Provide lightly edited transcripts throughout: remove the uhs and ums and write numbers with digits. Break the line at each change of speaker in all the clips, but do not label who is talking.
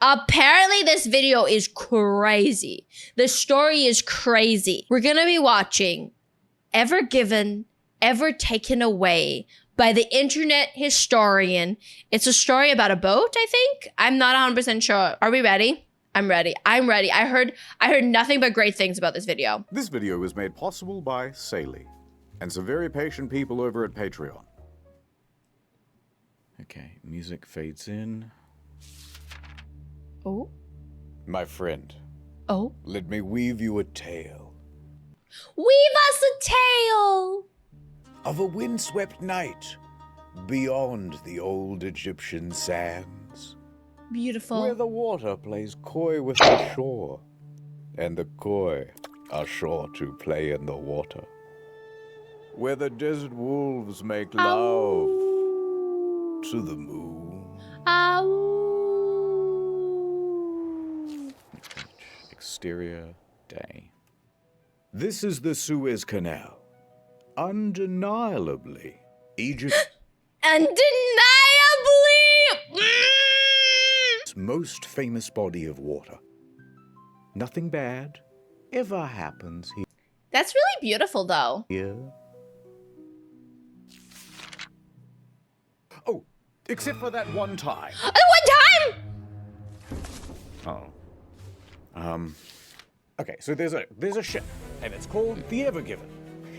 Apparently this video is crazy. The story is crazy. We're gonna be watching Ever Given, Ever Taken Away by the internet historian. It's a story about a boat, I think. I'm not 100% sure. Are we ready? I'm ready. I'm ready. I heard nothing but great things about this video.
This video was made possible by Saley and some very patient people over at Patreon. Okay, music fades in.
Oh.
My friend.
Oh.
Let me weave you a tale.
Weave us a tale
Of a windswept night beyond the old Egyptian sands.
Beautiful.
Where the water plays coy with the shore, and the coy are sure to play in the water. Where the desert wolves make love to the moon. Exterior day. This is the Suez Canal. Undeniably, Egypt's most famous body of water. Nothing bad ever happens here.
That's really beautiful, though.
Oh, except for that one time.
One time?
Oh. Okay, so there's a ship, and it's called the Ever Given,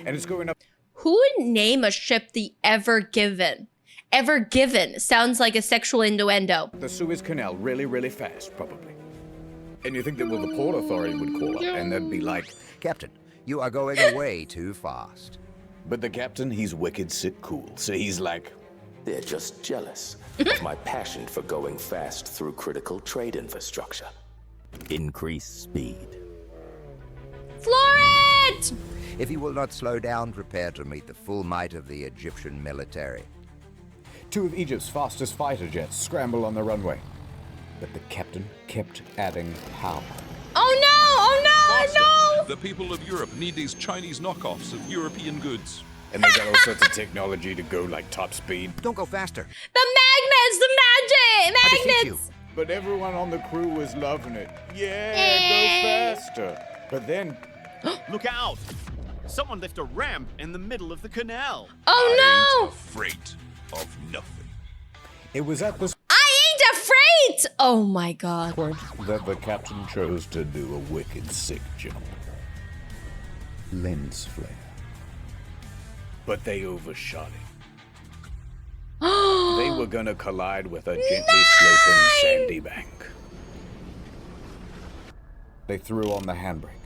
and it's going up.
Who would name a ship the Ever Given? Ever Given sounds like a sexual innuendo.
The Suez Canal really, really fast, probably. And you think that, well, the Port Authority would call up, and they'd be like,
Captain, you are going away too fast.
but the captain, he's wicked sick cool, so he's like,
They're just jealous of my passion for going fast through critical trade infrastructure. Increase speed.
Floor it!
If he will not slow down, prepare to meet the full might of the Egyptian military.
two of Egypt's fastest fighter jets scramble on the runway. But the captain kept adding power.
Oh no! Oh no! No!
The people of Europe need these Chinese knockoffs of European goods.
And they got all sorts of technology to go like top speed.
Don't go faster.
The magnets! The
I beseech you.
magnets!
But everyone on the crew was loving it. Yeah, go faster. But then,
Look out! Someone left a ramp in the middle of the canal.
Oh no!
Afraid of nothing.
it was at this
I ain't afraid! Oh my god.
point that the captain chose to do a wicked sick jump. Lens flare. But they overshot it. They were gonna collide with a gently sloping sandy bank. They threw on the handbrake.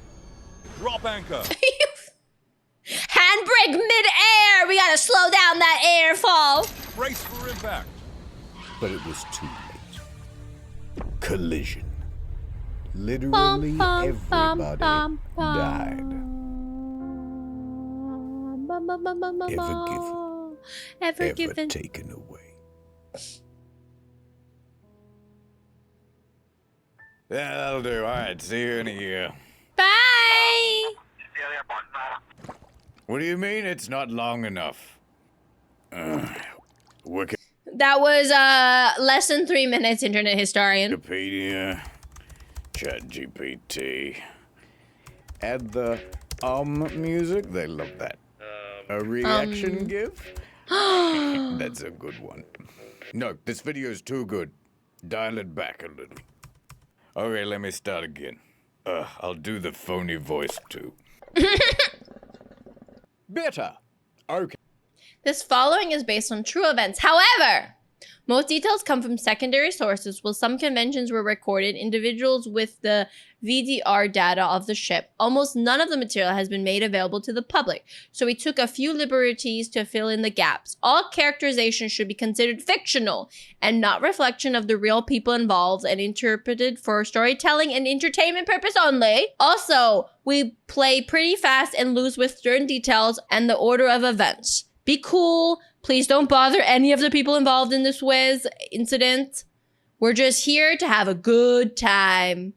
Drop anchor.
Handbrake mid-air! We gotta slow down that air fall.
Brace for impact.
But it was too late. Collision. Literally everybody died.
Ever
Ever
given.
taken away. That'll do. All right, see you in a year.
Bye!
What do you mean it's not long enough? Wikipedia,
That was less than 3 minutes, internet historian.
ChatGPT. Add the music. They love that. A reaction GIF? That's a good one. No, this video's too good. Dial it back a little. Okay, let me start again. I'll do the phony voice too. Better. Okay.
This following is based on true events. However, most details come from secondary sources. While some conventions were recorded, individuals with the VDR data of the ship, almost none of the material has been made available to the public. So we took a few liberties to fill in the gaps. All characterizations should be considered fictional and not reflection of the real people involved and interpreted for storytelling and entertainment purpose only. Also, we play pretty fast and loose with certain details and the order of events. Be cool. Please don't bother any of the people involved in this Suez incident. We're just here to have a good time.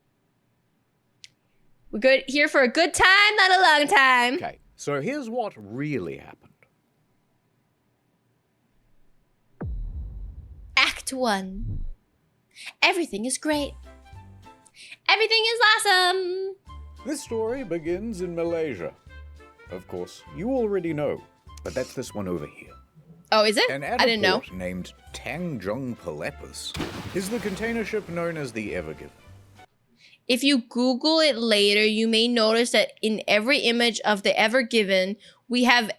We're here for a good time, not a long time.
Okay, so here's what really happened.
Act 1. Everything is great. Everything is awesome.
This story begins in Malaysia. Of course, you already know, but that's this one over here.
Oh, is it?
And
I
at a
didn't know.
port named Tanjung Pelepus is the container ship known as the Ever Given.
If you Google it later, you may notice that in every image of the Ever Given, we have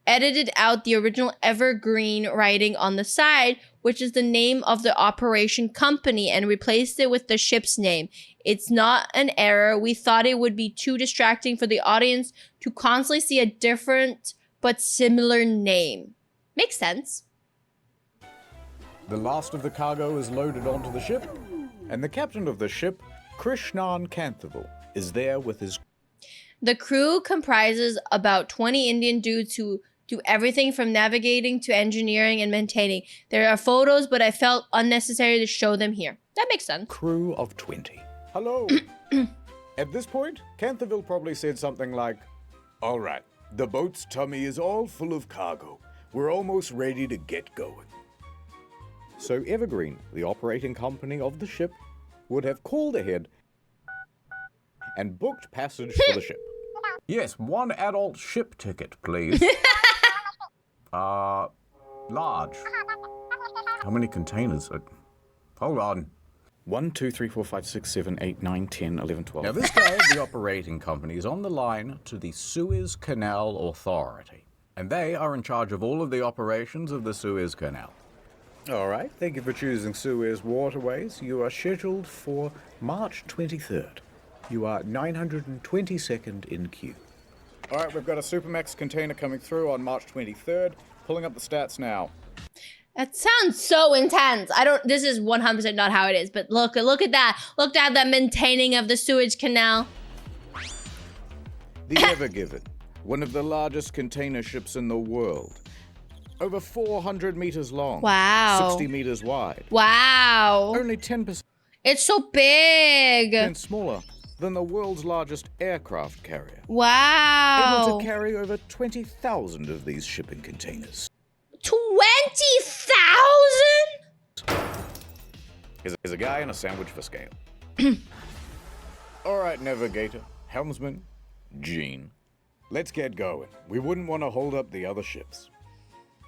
edited out the original Evergreen writing on the side, which is the name of the operation company, and replaced it with the ship's name. It's not an error. We thought it would be too distracting for the audience to constantly see a different but similar name. Makes sense.
The last of the cargo is loaded onto the ship, and the captain of the ship, Krishnan Kanthaval, is there with his...
The crew comprises about 20 Indian dudes who do everything from navigating to engineering and maintaining. There are photos, but I felt unnecessary to show them here. That makes sense.
crew of 20. Hello. At this point, Kanthaval probably said something like, "All right, the boat's tummy is all full of cargo. We're almost ready to get going." So Evergreen, the operating company of the ship, would have called ahead and booked passage for the ship. Yes, one adult ship ticket, please. Large. How many containers? Hold on. 1, 2, 3, 4, 5, 6, 7, 8, 9, 10, 11, 12. Now this guy of the operating company is on the line to the Suez Canal Authority, and they are in charge of all of the operations of the Suez Canal. All right, thank you for choosing Suez Waterways. You are scheduled for March 23rd. You are 922nd in queue. All right, we've got a Supermax container coming through on March 23rd. Pulling up the stats now.
That sounds so intense. This is 100% not how it is, but look at that. Look at that maintaining of the Suez Canal.
The Ever Given, one of the largest container ships in the world. Over 400 meters long.
Wow.
60 meters wide.
Wow.
Only 10%
It's so big.
smaller than the world's largest aircraft carrier.
Wow.
Able to carry over 20,000 of these shipping containers.
20,000?
Is a guy and a sandwich for scale. All right, navigator, helmsman, Gene. Let's get going. We wouldn't want to hold up the other ships.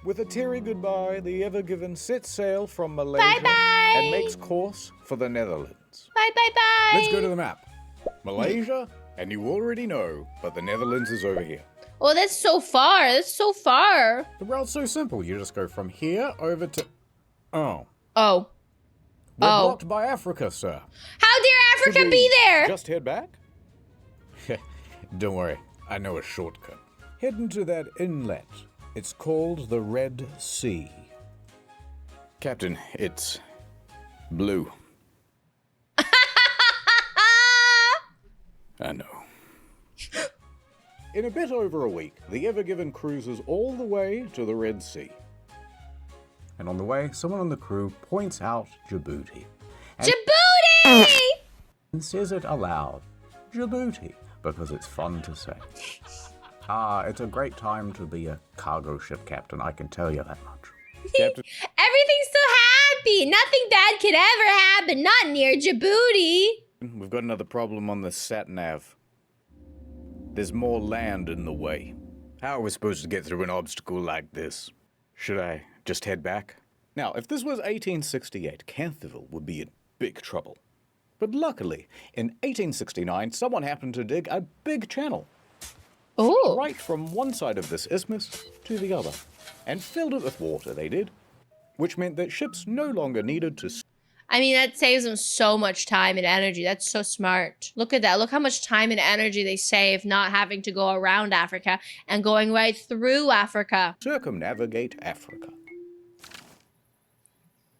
With a teary goodbye, the Ever Given sets sail from Malaysia
Bye-bye.
and makes course for the Netherlands.
Bye, bye, bye.
Let's go to the map. Malaysia, and you already know, but the Netherlands is over here.
Oh, that's so far. That's so far.
The route's so simple. You just go from here over to... Oh.
Oh.
We're blocked by Africa, sir.
How dare
Should
Africa
we
be there?
just head back? Don't worry. I know a shortcut. Head into that inlet. It's called the Red Sea. Captain, it's blue. I know. In a bit over a week, the Ever Given cruises all the way to the Red Sea. And on the way, someone on the crew points out Djibouti.
Djibouti!
And says it aloud. Djibouti, because it's fun to say. It's a great time to be a cargo ship captain, I can tell you that much. Captain,
Everything's so happy. Nothing bad could ever happen. Not near Djibouti.
we've got another problem on the sat-nav. There's more land in the way. How are we supposed to get through an obstacle like this? Should I just head back? Now, if this was 1868, Kanthaval would be in big trouble. But luckily, in 1869, someone happened to dig a big channel
Oh.
right from one side of this isthmus to the other, and filled it with water, they did, which meant that ships no longer needed to...
I mean, that saves them so much time and energy. That's so smart. Look at that. Look how much time and energy they save not having to go around Africa and going right through Africa.
circumnavigate Africa.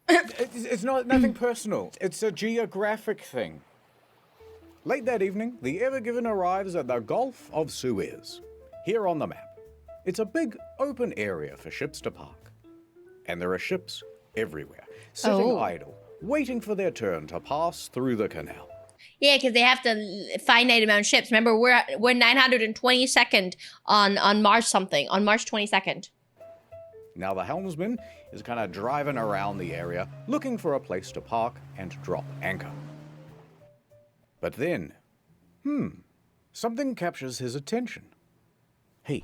It's not nothing personal. It's a geographic thing. Late that evening, the Ever Given arrives at the Gulf of Suez, here on the map. It's a big open area for ships to park. And there are ships everywhere, sitting idle, waiting for their turn to pass through the canal.
Yeah, because they have to finite amount of ships. Remember, we're 922nd on March something, on March 22nd.
Now the helmsman is kind of driving around the area, looking for a place to park and drop anchor. But then, something captures his attention. Hey,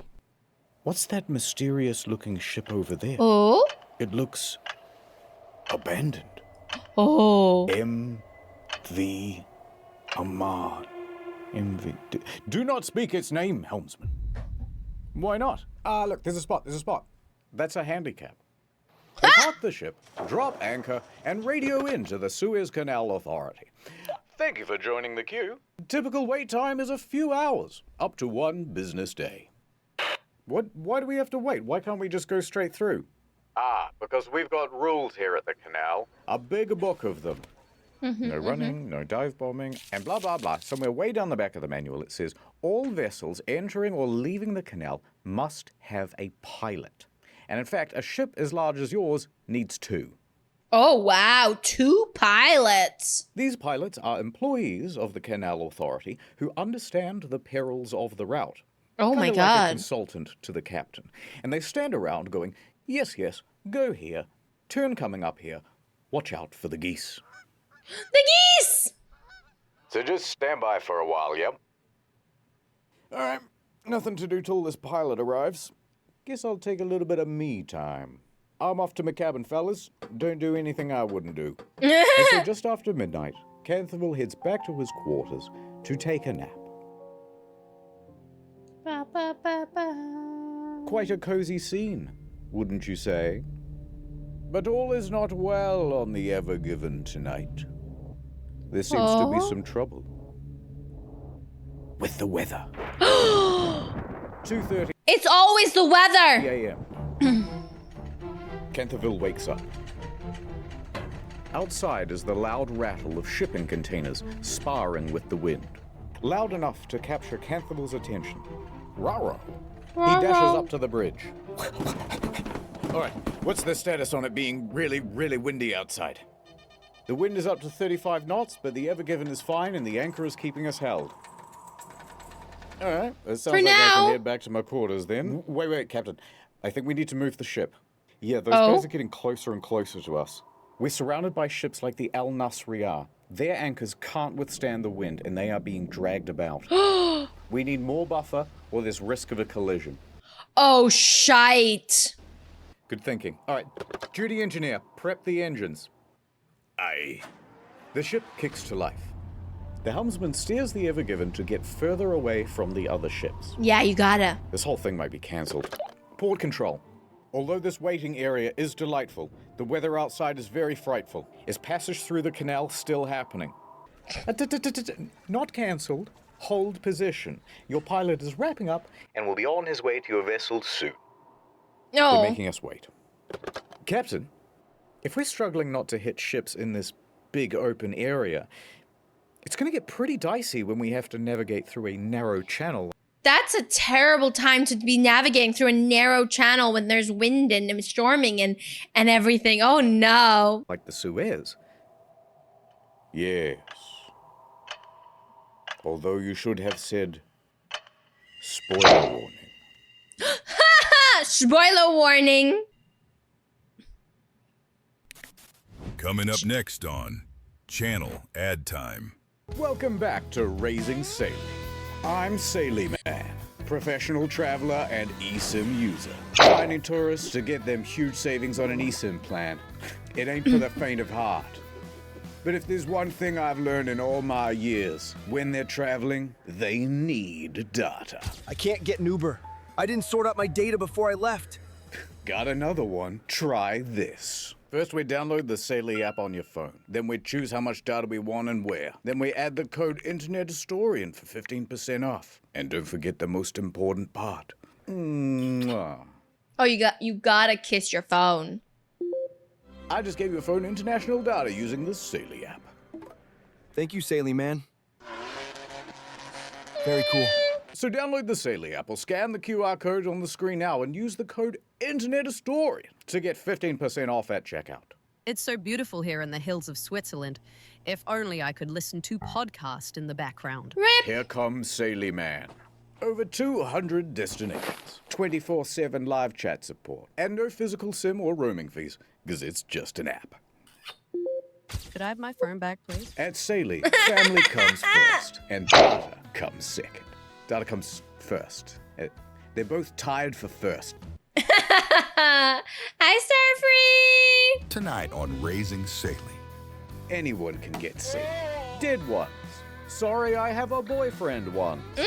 what's that mysterious-looking ship over there?
Oh?
It looks abandoned.
Oh.
M.V. Ahmad. M.V. Do not speak its name, helmsman. Why not? Look, there's a spot. That's a handicap. They park the ship, drop anchor, and radio in to the Suez Canal Authority. Thank you for joining the queue. Typical wait time is a few hours, up to 1 business day. Why do we have to wait? Why can't we just go straight through? Because we've got rules here at the canal. A big book of them. No running, no dive bombing, and blah, blah, blah. Somewhere way down the back of the manual it says, all vessels entering or leaving the canal must have a pilot. And in fact, a ship as large as yours needs 2.
Oh, wow. 2 pilots.
These pilots are employees of the Canal Authority who understand the perils of the route.
Oh, my
Kinda like a
God.
consultant to the captain. And they stand around going, yes, go here, turn coming up here, watch out for the geese.
The geese!
So just stand by for a while, yep? All right, nothing to do till this pilot arrives. Guess I'll take a little bit of me time. I'm off to my cabin, fellas. Don't do anything I wouldn't do. And so just after midnight, Canterville heads back to his quarters to take a nap.
Ba, ba, ba, ba.
Quite a cozy scene, wouldn't you say? But all is not well on the Ever Given tonight. There seems to be some trouble. With the weather. 2:30
It's always the weather.
a.m. Canterville wakes up. Outside is the loud rattle of shipping containers sparring with the wind. Loud enough to capture Canterville's attention. Rah-rah. He dashes up to the bridge. All right, what's the status on it being really, really windy outside? The wind is up to 35 knots, but the Ever Given is fine and the anchor is keeping us held. All right, it sounds like I
now.
can head back to my quarters then. Wait, Captain. I think we need to move the ship. Yeah, those
Oh?
guys are getting closer and closer to us. We're surrounded by ships like the Al Nasriyah. Their anchors can't withstand the wind, and they are being dragged about. We need more buffer, or there's risk of a collision.
Oh, shite.
Good thinking. All right, duty engineer, prep the engines. Aye. The ship kicks to life. The helmsman steers the Ever Given to get further away from the other ships.
Yeah, you gotta.
This whole thing might be cancelled. Port control. Although this waiting area is delightful, the weather outside is very frightful. Is passage through the canal still happening? Not cancelled. Hold position. Your pilot is wrapping up and will be on his way to your vessel soon. They're
No.
making us wait. Captain, if we're struggling not to hit ships in this big open area, it's going to get pretty dicey when we have to navigate through a narrow channel.
That's a terrible time to be navigating through a narrow channel when there's wind and storming and everything. Oh, no.
Like the Suez. Yes. Although you should have said, spoiler warning.
Spoiler warning.
Coming up next on Channel Ad Time.
Welcome back to Raising Saley. I'm Saley Man, professional traveler and eSIM user. Finding tourists to get them huge savings on an eSIM plan. It ain't for the faint of heart. But if there's one thing I've learned in all my years, when they're traveling, they need data.
I can't get an Uber. I didn't sort out my data before I left.
Got another one? Try this. First, we download the Saley app on your phone. Then we choose how much data we want and where. Then we add the code Internet Historian for 15% off. And don't forget the most important part. Mwah.
Oh, you gotta kiss your phone.
I just gave your phone international data using the Saley app.
Thank you, Saley Man. Very cool.
So download the Saley app or scan the QR code on the screen now and use the code Internet Historian to get 15% off at checkout.
It's so beautiful here in the hills of Switzerland. If only I could listen to podcast in the background.
Rip.
Here comes Saley Man. Over 200 destinations, 24/7 live chat support, and no physical SIM or roaming fees, because it's just an app.
Could I have my phone back, please?
At Saley, family comes first, and data comes second. Data comes first. They're both tied for first.
Hi, Starfree!
Tonight on Raising Saley.
Anyone can get Saley. Dead ones. Sorry, I have a boyfriend once. Or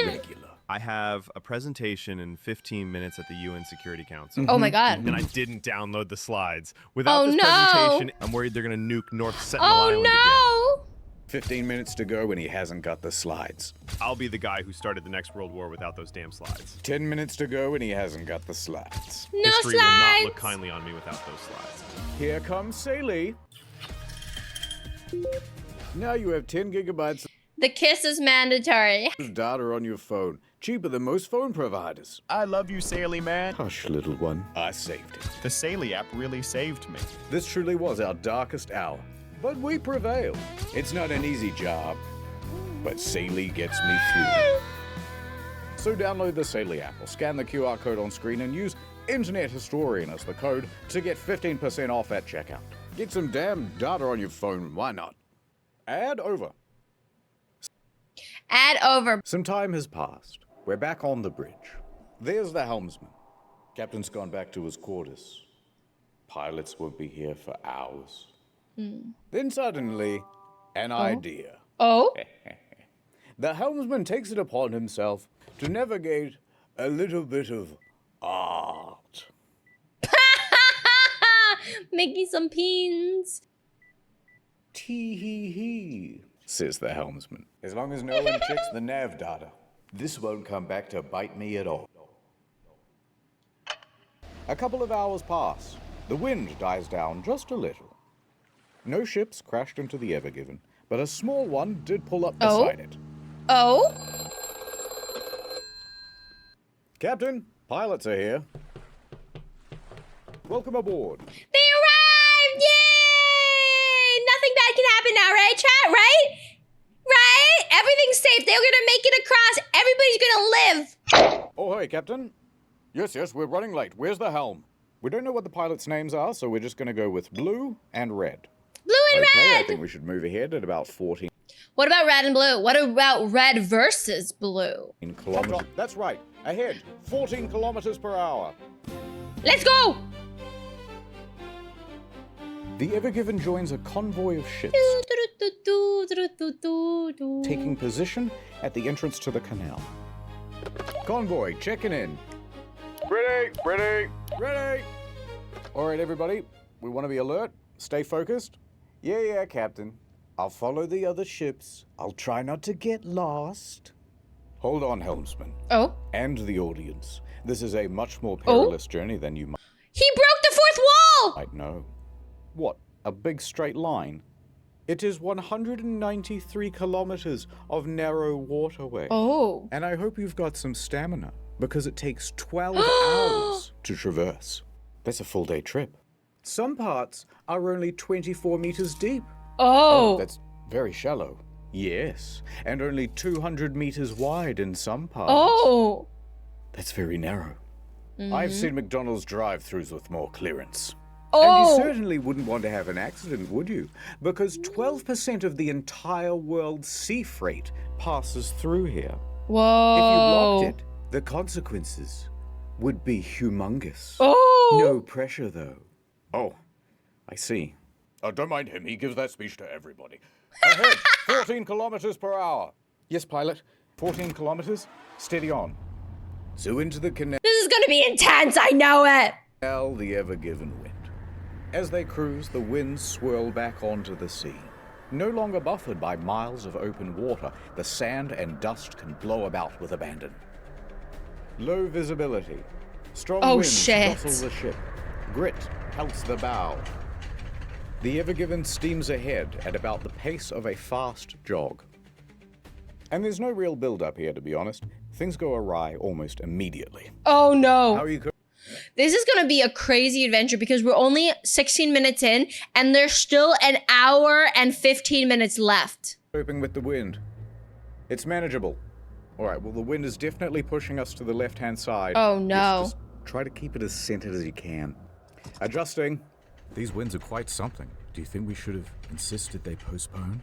regular.
I have a presentation in 15 minutes at the UN Security Council.
Oh my god.
And I didn't download the slides. Without this presentation, I'm worried they're going to nuke North Sentinel Island again.
15 minutes to go and he hasn't got the slides.
I'll be the guy who started the next World War without those damn slides.
10 minutes to go and he hasn't got the slides.
No
History
slides!
will not look kindly on me without those slides.
Here comes Saley. Now you have 10 gigabytes
The kiss is mandatory.
of data on your phone. Cheaper than most phone providers.
I love you, Saley man.
Hush, little one. I saved it.
The Saley app really saved me.
This truly was our darkest hour. But we prevailed. It's not an easy job, but Saley gets me through. So download the Saley app or scan the QR code on screen and use Internet Historian as the code to get 15% off at checkout. Get some damn data on your phone, why not? Ad over.
Add over.
Some time has passed. We're back on the bridge. There's the helmsman. Captain's gone back to his quarters. Pilots won't be here for hours. Then suddenly, an idea.
Oh?
The helmsman takes it upon himself to navigate a little bit of art.
Making some pins.
Tee-hee-hee, says the helmsman. As long as no one checks the nav data, this won't come back to bite me at all. A couple of hours pass. The wind dies down just a little. No ships crashed into the Ever Given, but a small one did pull up beside it.
Oh?
Captain, pilots are here. Welcome aboard.
They arrived! Yay! Nothing bad can happen now, right, chat? Right? Right? Everything's safe. They're gonna make it across. Everybody's gonna live.
Oh, hey, Captain. Yes, we're running late. Where's the helm? We don't know what the pilots' names are, so we're just gonna go with blue and red.
Blue and
Okay, I
red!
think we should move ahead at about 14
What about red and blue? What about red versus blue?
kilometers. That's right. Ahead. 14 kilometers per hour.
Let's go!
The Ever Given joins a convoy of ships taking position at the entrance to the canal. Convoy, checking in. Ready. All right, everybody. We want to be alert. Stay focused. Yeah, Captain. I'll follow the other ships. I'll try not to get lost. Hold on, helmsman.
Oh?
And the audience. This is a much more perilous journey than you
He broke the fourth wall!
might know. What? A big straight line? It is 193 kilometers of narrow waterway.
Oh.
And I hope you've got some stamina, because it takes 12 hours to traverse. That's a full day trip. Some parts are only 24 meters deep.
Oh.
That's very shallow. Yes, and only 200 meters wide in some parts.
Oh.
That's very narrow. I've seen McDonald's drive-thrus with more clearance.
Oh.
And you certainly wouldn't want to have an accident, would you? Because 12% of the entire world's sea freight passes through here.
Whoa.
If you blocked it, the consequences would be humongous.
Oh.
No pressure, though. Oh, I see. Oh, don't mind him. He gives that speech to everybody. Ahead, 14 kilometers per hour. Yes, pilot. 14 kilometers. Steady on. So into the canal,
This is gonna be intense, I know it!
the Ever Given wind. As they cruise, the winds swirl back onto the sea. No longer buffered by miles of open water, the sand and dust can blow about with abandon. Low visibility. Strong winds jostle the ship. Grit pelts the bow. The Ever Given steams ahead at about the pace of a fast jog. And there's no real build-up here, to be honest. Things go awry almost immediately.
Oh no.
How are you
This is gonna be a crazy adventure because we're only 16 minutes in and there's still an hour and 15 minutes left.
coping with the wind? It's manageable. All right, well, the wind is definitely pushing us to the left-hand side.
Oh, no.
Just try to keep it as centered as you can. Adjusting.
These winds are quite something. Do
Do you think we should have insisted they postpone?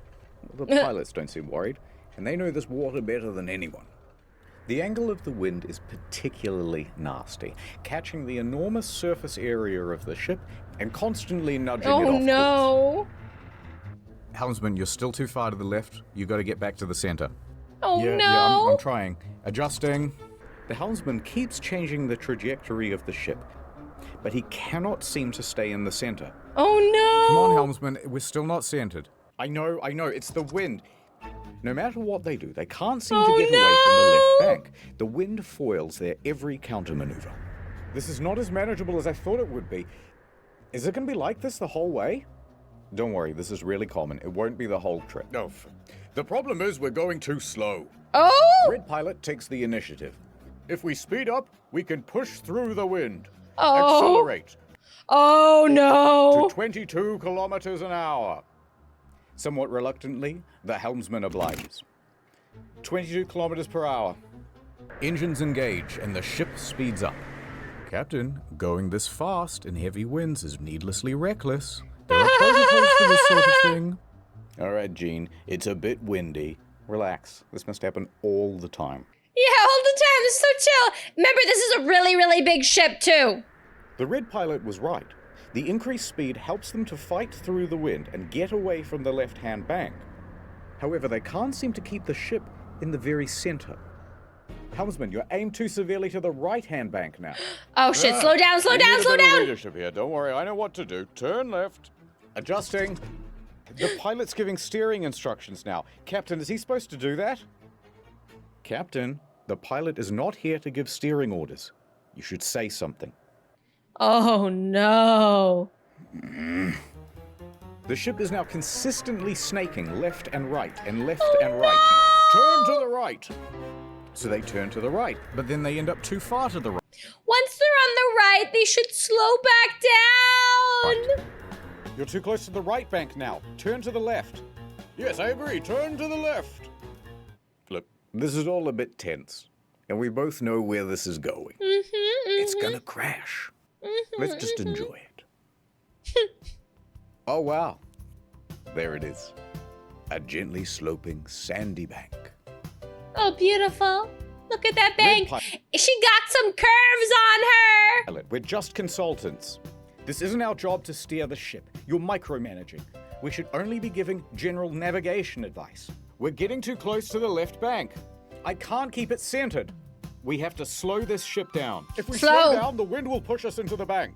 The pilots don't seem worried, and they know this water better than anyone. The angle of the wind is particularly nasty, catching the enormous surface area of the ship and constantly nudging it off course.
No.
Helmsman, you're still too far to the left. You got to get back to the center.
Oh
Yeah,
no.
I'm trying. Adjusting. The helmsman keeps changing the trajectory of the ship, but he cannot seem to stay in the center.
Oh no.
Come on, helmsman, we're still not centered. I know, it's the wind. No matter what they do, they can't seem to get away from the left bank. The wind foils their every countermaneuver. This is not as manageable as I thought it would be. Is it going to be like this the whole way? Don't worry, this is really common. It won't be the whole trip. No, the problem is we're going too slow.
Oh!
Red pilot takes the initiative. If we speed up, we can push through the wind.
Oh.
Accelerate.
Oh no!
To 22 kilometers an hour. Somewhat reluctantly, the helmsman obliges. 22 kilometers per hour. Engines engage and the ship speeds up. Captain, going this fast in heavy winds is needlessly reckless. There are protocols for this sort of thing. All right, Gene, it's a bit windy. Relax. This must happen all the time.
Yeah, all the time. This is so chill. Remember, this is a really, really big ship, too.
The red pilot was right. The increased speed helps them to fight through the wind and get away from the left-hand bank. However, they can't seem to keep the ship in the very center. Helmsman, you're aimed too severely to the right-hand bank now.
Oh shit, slow down, slow down, slow down!
Leadership here. Don't worry, I know what to do. Turn left. Adjusting. The pilot's giving steering instructions now. Captain, is he supposed to do that? Captain, the pilot is not here to give steering orders. You should say something.
Oh no.
The ship is now consistently snaking left and right and left and right. Turn to the right. So they turn to the right, but then they end up too far to the right.
Once they're on the right, they should slow back down.
You're too close to the right bank now. Turn to the left. Yes, I agree. Turn to the left. Look, this is all a bit tense, and we both know where this is going. It's gonna crash. Let's just enjoy it. Oh, wow. There it is. A gently sloping sandy bank.
Oh, beautiful. Look at that bank. She got some curves on her.
We're just consultants. This isn't our job to steer the ship. You're micromanaging. We should only be giving general navigation advice. We're getting too close to the left bank. I can't keep it centered. We have to slow this ship down. If we slow down, the wind will push us into the bank.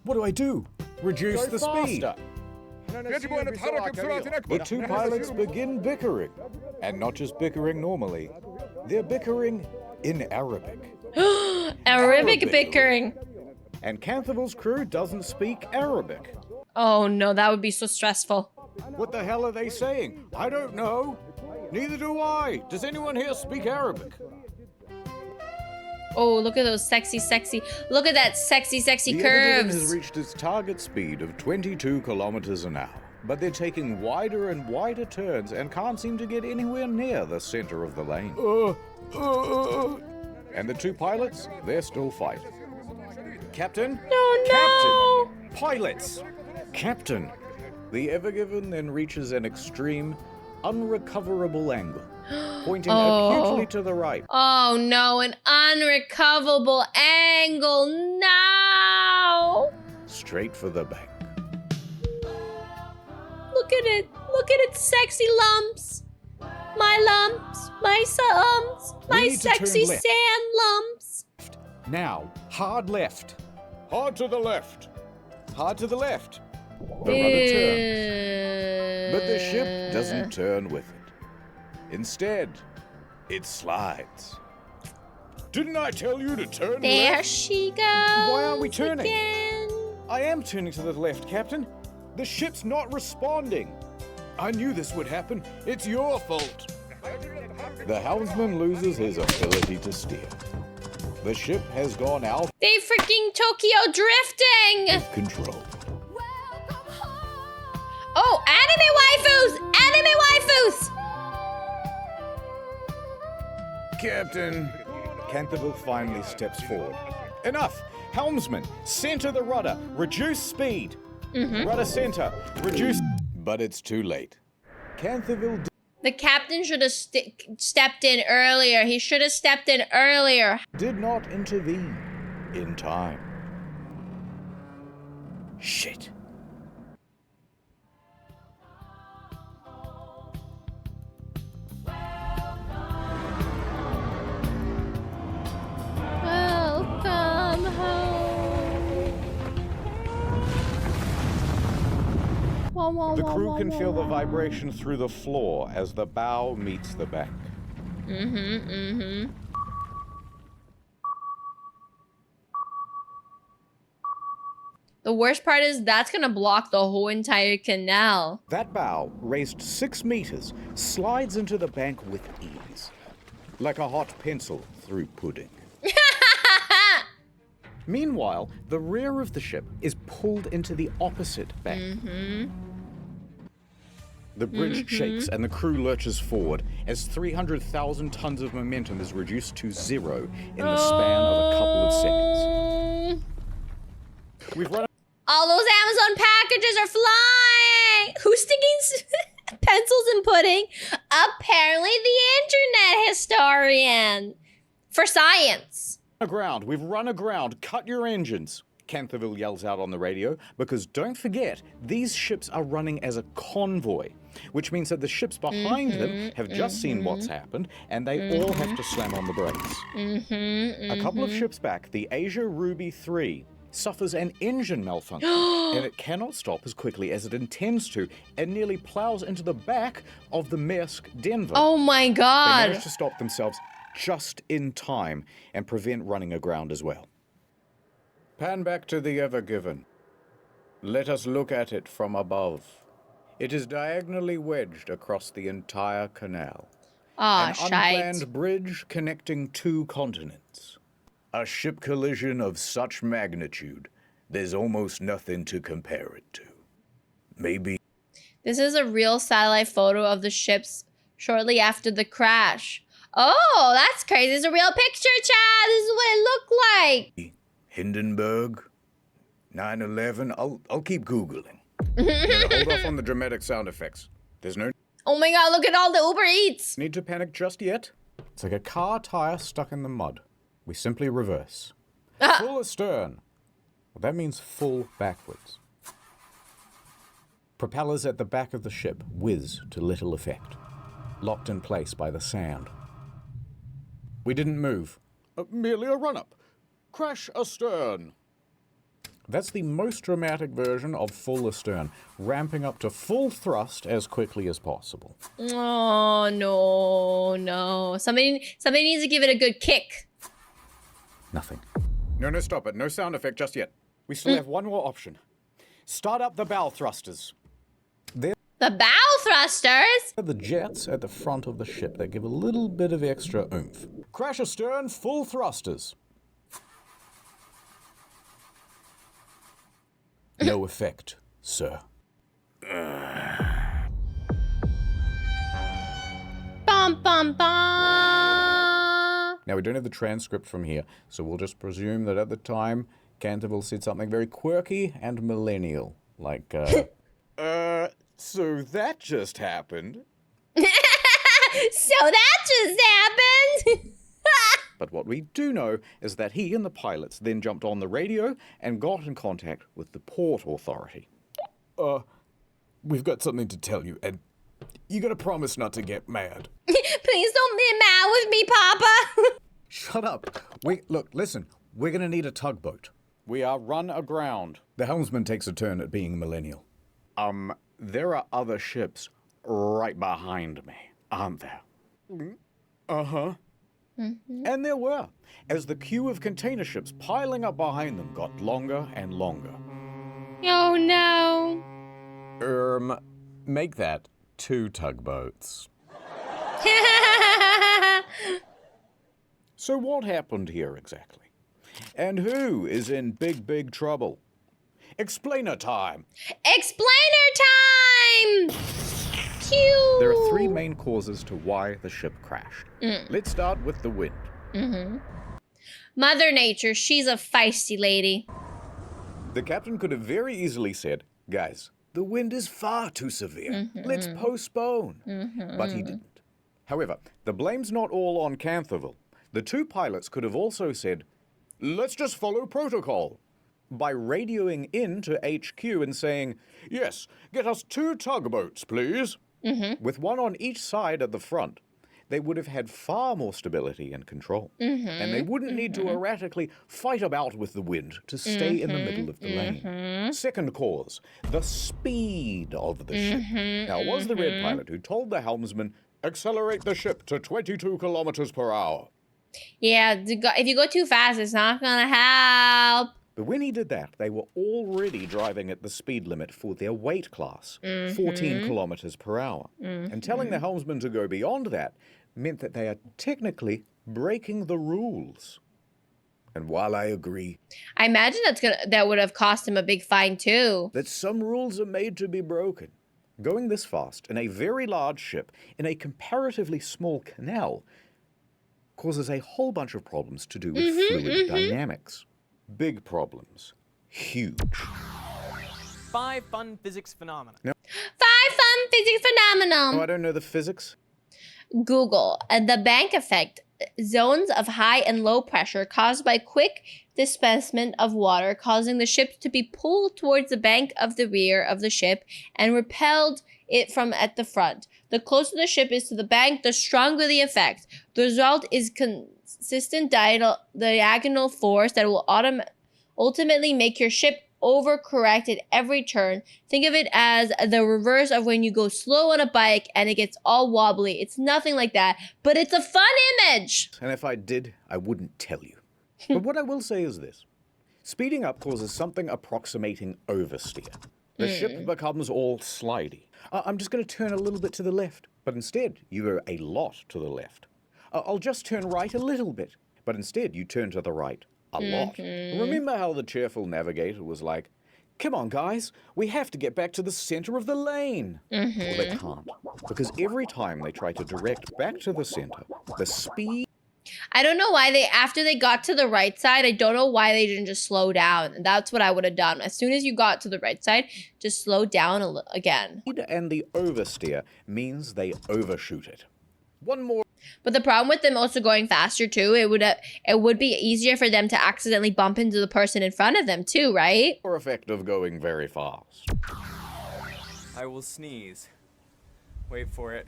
What do I do? Reduce the speed. The two pilots begin bickering. And not just bickering normally. They're bickering in Arabic.
Arabic bickering.
And Canthable's crew doesn't speak Arabic.
Oh no, that would be so stressful.
What the hell are they saying? I don't know. Neither do I. Does anyone here speak Arabic?
Oh, look at those sexy. Look at that sexy
The
curves.
Evergreen has reached its target speed of 22 kilometers an hour. But they're taking wider and wider turns and can't seem to get anywhere near the center of the lane. And the two pilots, they're still fighting. Captain?
No.
Captain! Pilots! Captain! The Evergiven then reaches an extreme, unrecoverable angle, pointing acutely to the right.
Oh no, an unrecoverable angle now!
Straight for the bank.
Look at it. Look at its sexy lumps. My lumps. My lumps. My sexy sand lumps.
Now, hard left. Hard to the left. Hard to the left. The rudder turns. But the ship doesn't turn with it. Instead, it slides. Didn't I tell you to turn
There
left?
she goes.
Why aren't we turning?
Again.
I am turning to the left, Captain. The ship's not responding. I knew this would happen. It's your fault. The helmsman loses his ability to steer. The ship has gone out
They freaking Tokyo drifting.
of control.
Oh, anime waifus! Anime waifus!
Captain. Canterville finally steps forward. Enough! Helmsman, center the rudder. Reduce speed. Rudder center. Reduce. But it's too late. Canthaville
The captain should have stepped in earlier. He should have stepped in earlier.
did not intervene in time. Shit.
Welcome home.
The crew can feel the vibration through the floor as the bow meets the bank.
The worst part is that's gonna block the whole entire canal.
That bow, raised 6 meters, slides into the bank with ease, like a hot pencil through pudding. Meanwhile, the rear of the ship is pulled into the opposite bank. The bridge shakes and the crew lurches forward as 300,000 tons of momentum is reduced to 0 in the span of a couple of seconds. We've run.
All those Amazon packages are flying! Who's sticking pencils in pudding? Apparently the internet historian. For science.
Aground, we've run aground, cut your engines, Canthaville yells out on the radio, because don't forget, these ships are running as a convoy, which means that the ships behind them have just seen what's happened, and they all have to slam on the brakes. A couple of ships back, the Asia Ruby 3 suffers an engine malfunction, and it cannot stop as quickly as it intends to, and nearly plows into the back of the Maersk Denver.
Oh my
They
god.
manage to stop themselves just in time and prevent running aground as well. Pan back to the Ever Given. Let us look at it from above. It is diagonally wedged across the entire canal.
Aw,
An
shite.
unplanned bridge connecting 2 continents. A ship collision of such magnitude, there's almost nothing to compare it to. Maybe.
This is a real satellite photo of the ships shortly after the crash. Oh, that's crazy. It's a real picture, Chad. This is what it looked like.
Hindenburg, 9/11. I'll keep Googling. Hold off on the dramatic sound effects. There's no
Oh my god, look at all the Uber Eats.
need to panic just yet. It's like a car tire stuck in the mud. We simply reverse. Full astern. Well, that means full backwards. Propellers at the back of the ship whiz to little effect, locked in place by the sand. We didn't move. Merely a run-up. Crash astern. That's the most dramatic version of full astern, ramping up to full thrust as quickly as possible.
Oh, no. Somebody needs to give it a good kick.
Nothing. No, stop it. No sound effect just yet. We still have one more option. Start up the bow thrusters. They're
The bow thrusters?
the jets at the front of the ship that give a little bit of extra oomph. Crash astern, full thrusters. No effect, sir.
Bum, bum, bum.
Now, we don't have the transcript from here, so we'll just presume that at the time, Canthaville said something very quirky and millennial, like, so that just happened.
So that just happened.
But what we do know is that he and the pilots then jumped on the radio and got in contact with the port authority. We've got something to tell you, and you gotta promise not to get mad.
Please don't be mad with me, Papa.
Shut up. Listen, we're gonna need a tugboat. We are run aground. The helmsman takes a turn at being millennial. There are other ships right behind me, aren't there? Uh-huh. And there were, as the queue of container ships piling up behind them got longer and longer.
Oh, no.
Make that 2 tugboats. So what happened here exactly? And who is in big, big trouble? Explainer time!
Explainer time! Cue.
There are 3 main causes to why the ship crashed. Let's start with the wind.
Mother Nature, she's a feisty lady.
The captain could have very easily said, Guys, the wind is far too severe. Let's postpone. But he didn't. However, the blame's not all on Canthaville. The two pilots could have also said, let's just follow protocol. By radioing in to HQ and saying, yes, get us 2 tugboats, please. With one on each side at the front, they would have had far more stability and control. And they wouldn't need to erratically fight about with the wind to stay in the middle of the lane. Second cause, the speed of the ship. Now, it was the red pilot who told the helmsman, accelerate the ship to 22 kilometers per hour.
Yeah, if you go too fast, it's not gonna help.
But when he did that, they were already driving at the speed limit for their weight class, 14 kilometers per hour. And telling the helmsman to go beyond that meant that they are technically breaking the rules. And while I agree,
I imagine that would have cost him a big fine too.
that some rules are made to be broken, going this fast in a very large ship in a comparatively small canal causes a whole bunch of problems to do with fluid dynamics. Big problems. Huge.
5 fun physics phenomena.
5 fun physics phenomenon.
Oh, I don't know the physics.
Google the bank effect. Zones of high and low pressure caused by quick displacement of water, causing the ship to be pulled towards the bank of the rear of the ship and repelled it from at the front. The closer the ship is to the bank, the stronger the effect. The result is consistent diagonal force that will ultimately make your ship overcorrect at every turn. Think of it as the reverse of when you go slow on a bike and it gets all wobbly. It's nothing like that, but it's a fun image.
And if I did, I wouldn't tell you. But what I will say is this. Speeding up causes something approximating oversteer. The ship becomes all slidey. I'm just going to turn a little bit to the left, but instead you go a lot to the left. I'll just turn right a little bit, but instead you turn to the right a lot. Remember how the cheerful navigator was like, come on guys, we have to get back to the center of the lane. Well, they can't, because every time they try to direct back to the center, the speed...
I don't know why after they got to the right side, I don't know why they didn't just slow down. That's what I would have done. As soon as you got to the right side, just slow down again.
And the oversteer means they overshoot it. One more.
But the problem with them also going faster too, it would be easier for them to accidentally bump into the person in front of them too, right?
Or effect of going very fast.
I will sneeze. Wait for it.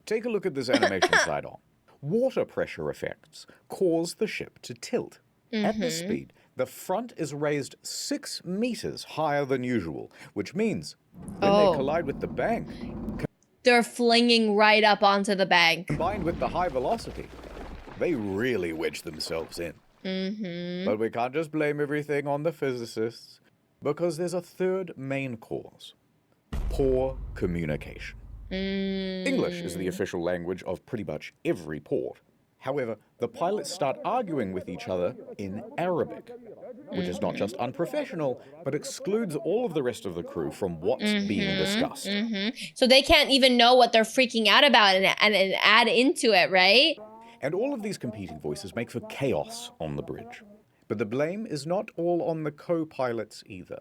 Take a look at this animation side on. Water pressure effects cause the ship to tilt. At this speed, the front is raised 6 meters higher than usual, which means when they collide with the bank,
they're flinging right up onto the bank.
Combined with the high velocity, they really wedge themselves in. But we can't just blame everything on the physicists, because there's a third main cause. Poor communication. English is the official language of pretty much every port. However, the pilots start arguing with each other in Arabic, which is not just unprofessional, but excludes all of the rest of the crew from what's being discussed.
So they can't even know what they're freaking out about and add into it, right?
And all of these competing voices make for chaos on the bridge. But the blame is not all on the co-pilots either.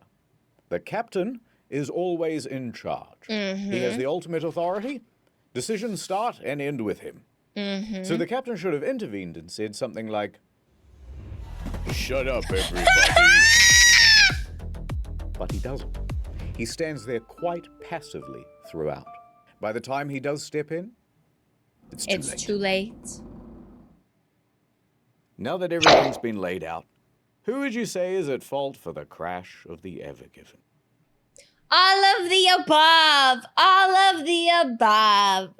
The captain is always in charge. He has the ultimate authority. Decisions start and end with him. So the captain should have intervened and said something like, shut up, everybody. But he doesn't. He stands there quite passively throughout. By the time he does step in, it's too late. Now that everything's been laid out, who would you say is at fault for the crash of the Ever Given?
All of the above. All of the above.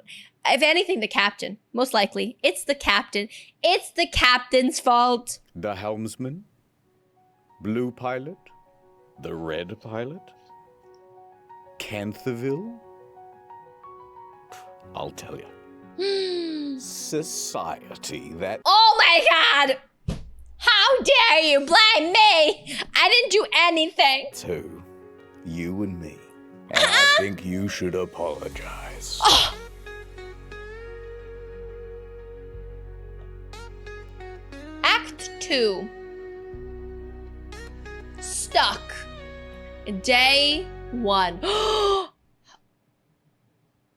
If anything, the captain. Most likely. It's the captain. It's the captain's fault.
The helmsman? Blue pilot? The red pilot? Canthaville? I'll tell you. Society that...
Oh my god! How dare you blame me? I didn't do anything.
Two. You and me. And I think you should apologize.
Oh. Act 2. Stuck. Day 1.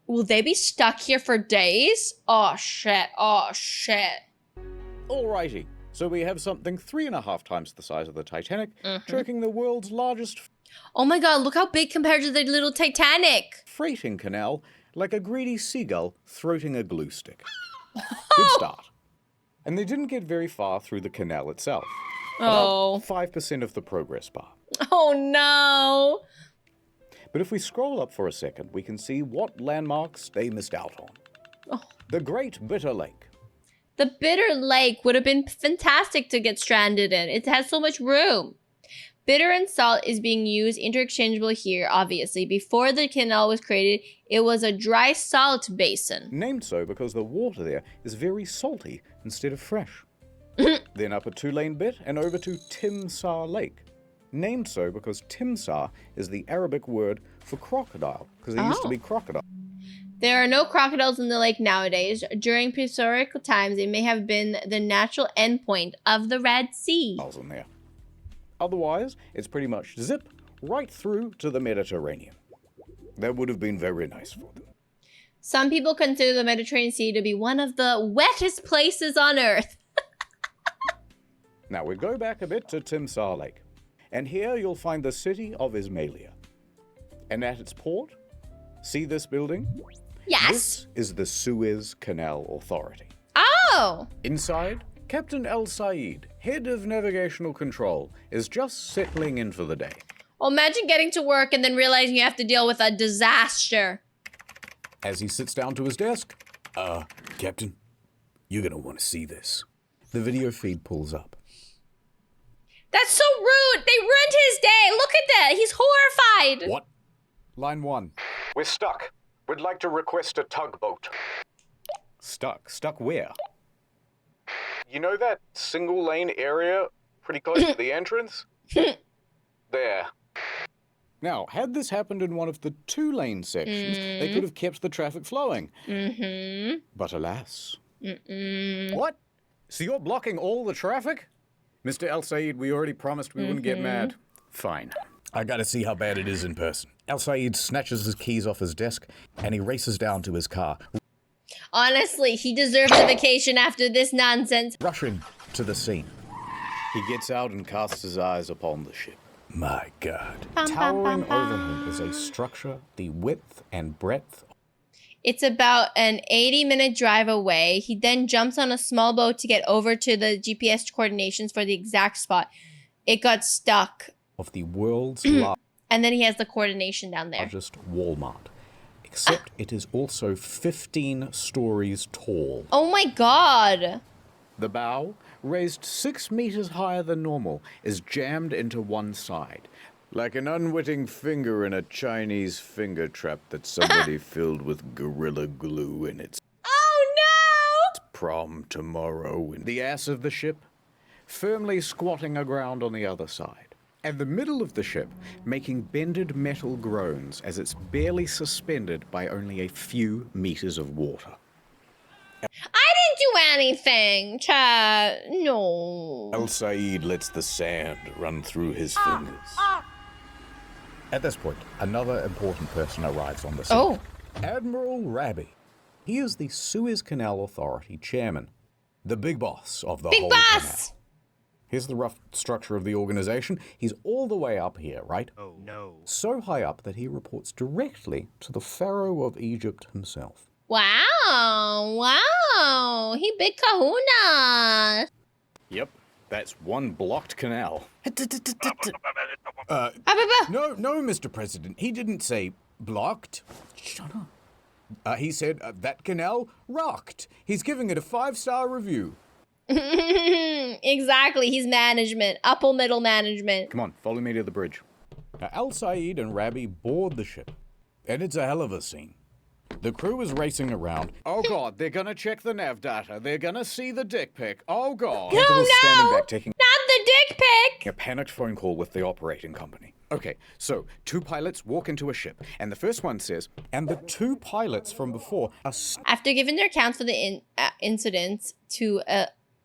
Will they be stuck here for days? Oh, shit. Oh, shit.
Alrighty. So we have something 3.5 times the size of the Titanic, choking the world's largest
Oh my god, look how big compared to the little Titanic.
freighting canal, like a greedy seagull throating a glue stick. Good start. And they didn't get very far through the canal itself.
Oh.
About 5% of the progress bar.
Oh no.
But if we scroll up for a second, we can see what landmarks they missed out on.
Oh.
The Great Bitter Lake.
The Bitter Lake would have been fantastic to get stranded in. It has so much room. Bitter and salt is being used interchangeable here, obviously. Before the canal was created, it was a dry salt basin.
Named so because the water there is very salty instead of fresh. Then up a 2-lane bit and over to Timsah Lake. Named so because Timsah is the Arabic word for crocodile, because there used to be crocodile.
There are no crocodiles in the lake nowadays. During prehistoric times, it may have been the natural endpoint of the Red Sea.
In there. Otherwise, it's pretty much zip right through to the Mediterranean. That would have been very nice for them.
Some people consider the Mediterranean Sea to be one of the wettest places on Earth.
Now we go back a bit to Timsah Lake. And here you'll find the city of Ismailia. And at its port, see this building?
Yes.
This is the Suez Canal Authority.
Oh.
Inside, Captain El Said, head of navigational control, is just settling in for the day.
Well, imagine getting to work and then realizing you have to deal with a disaster.
As he sits down to his desk, Captain, you're gonna want to see this. The video feed pulls up.
That's so rude. They ruined his day. Look at that. He's horrified.
What? Line 1. We're stuck. We'd like to request a tugboat. Stuck? Stuck where? You know that single lane area pretty close to the entrance? There. Now, had this happened in one of the 2-lane sections, they could have kept the traffic flowing. But alas. What? So you're blocking all the traffic? Mr. El Said, we already promised we wouldn't get mad. Fine. I gotta see how bad it is in person. El Said snatches his keys off his desk and he races down to his car.
Honestly, he deserves a vacation after this nonsense.
Rushing to the scene. He gets out and casts his eyes upon the ship. My God. Towering over him is a structure the width and breadth.
It's about an 80-minute drive away. He then jumps on a small boat to get over to the GPS coordinations for the exact spot. It got stuck.
Of the world's
and then he has the coordination down there.
largest Walmart. Except it is also 15 stories tall.
Oh my god.
The bow, raised 6 meters higher than normal, is jammed into one side. Like an unwitting finger in a Chinese finger trap that somebody filled with Gorilla Glue in its prom tomorrow. The ass of the ship, firmly squatting aground on the other side. And the middle of the ship, making bended metal groans as it's barely suspended by only a few meters of water.
I didn't do anything, Chad. No.
El Said lets the sand run through his fingers. At this point, another important person arrives on the scene.
Oh.
Admiral Rabi. He is the Suez Canal Authority chairman, the big boss of the whole canal. Here's the rough structure of the organization. He's all the way up here, right?
Oh, no.
So high up that he reports directly to the Pharaoh of Egypt himself.
Wow. Wow. He big kahuna.
Yep, that's one blocked canal. No, Mr. President. He didn't say blocked. Shut up. He said that canal rocked. He's giving it a 5-star review.
Exactly. He's management. Upper middle management.
Come on, follow me to the bridge. Now, Al Said and Rabi board the ship, and it's a hell of a scene. The crew is racing around. Oh, God, they're going to check the nav data. They're going to see the dick pic. Oh, God.
No,
Standing back, taking
not the dick pic.
a panicked phone call with the operating company. Okay, so 2 pilots walk into a ship, and the first one says, and the 2 pilots from before are...
After giving their accounts for the incidents to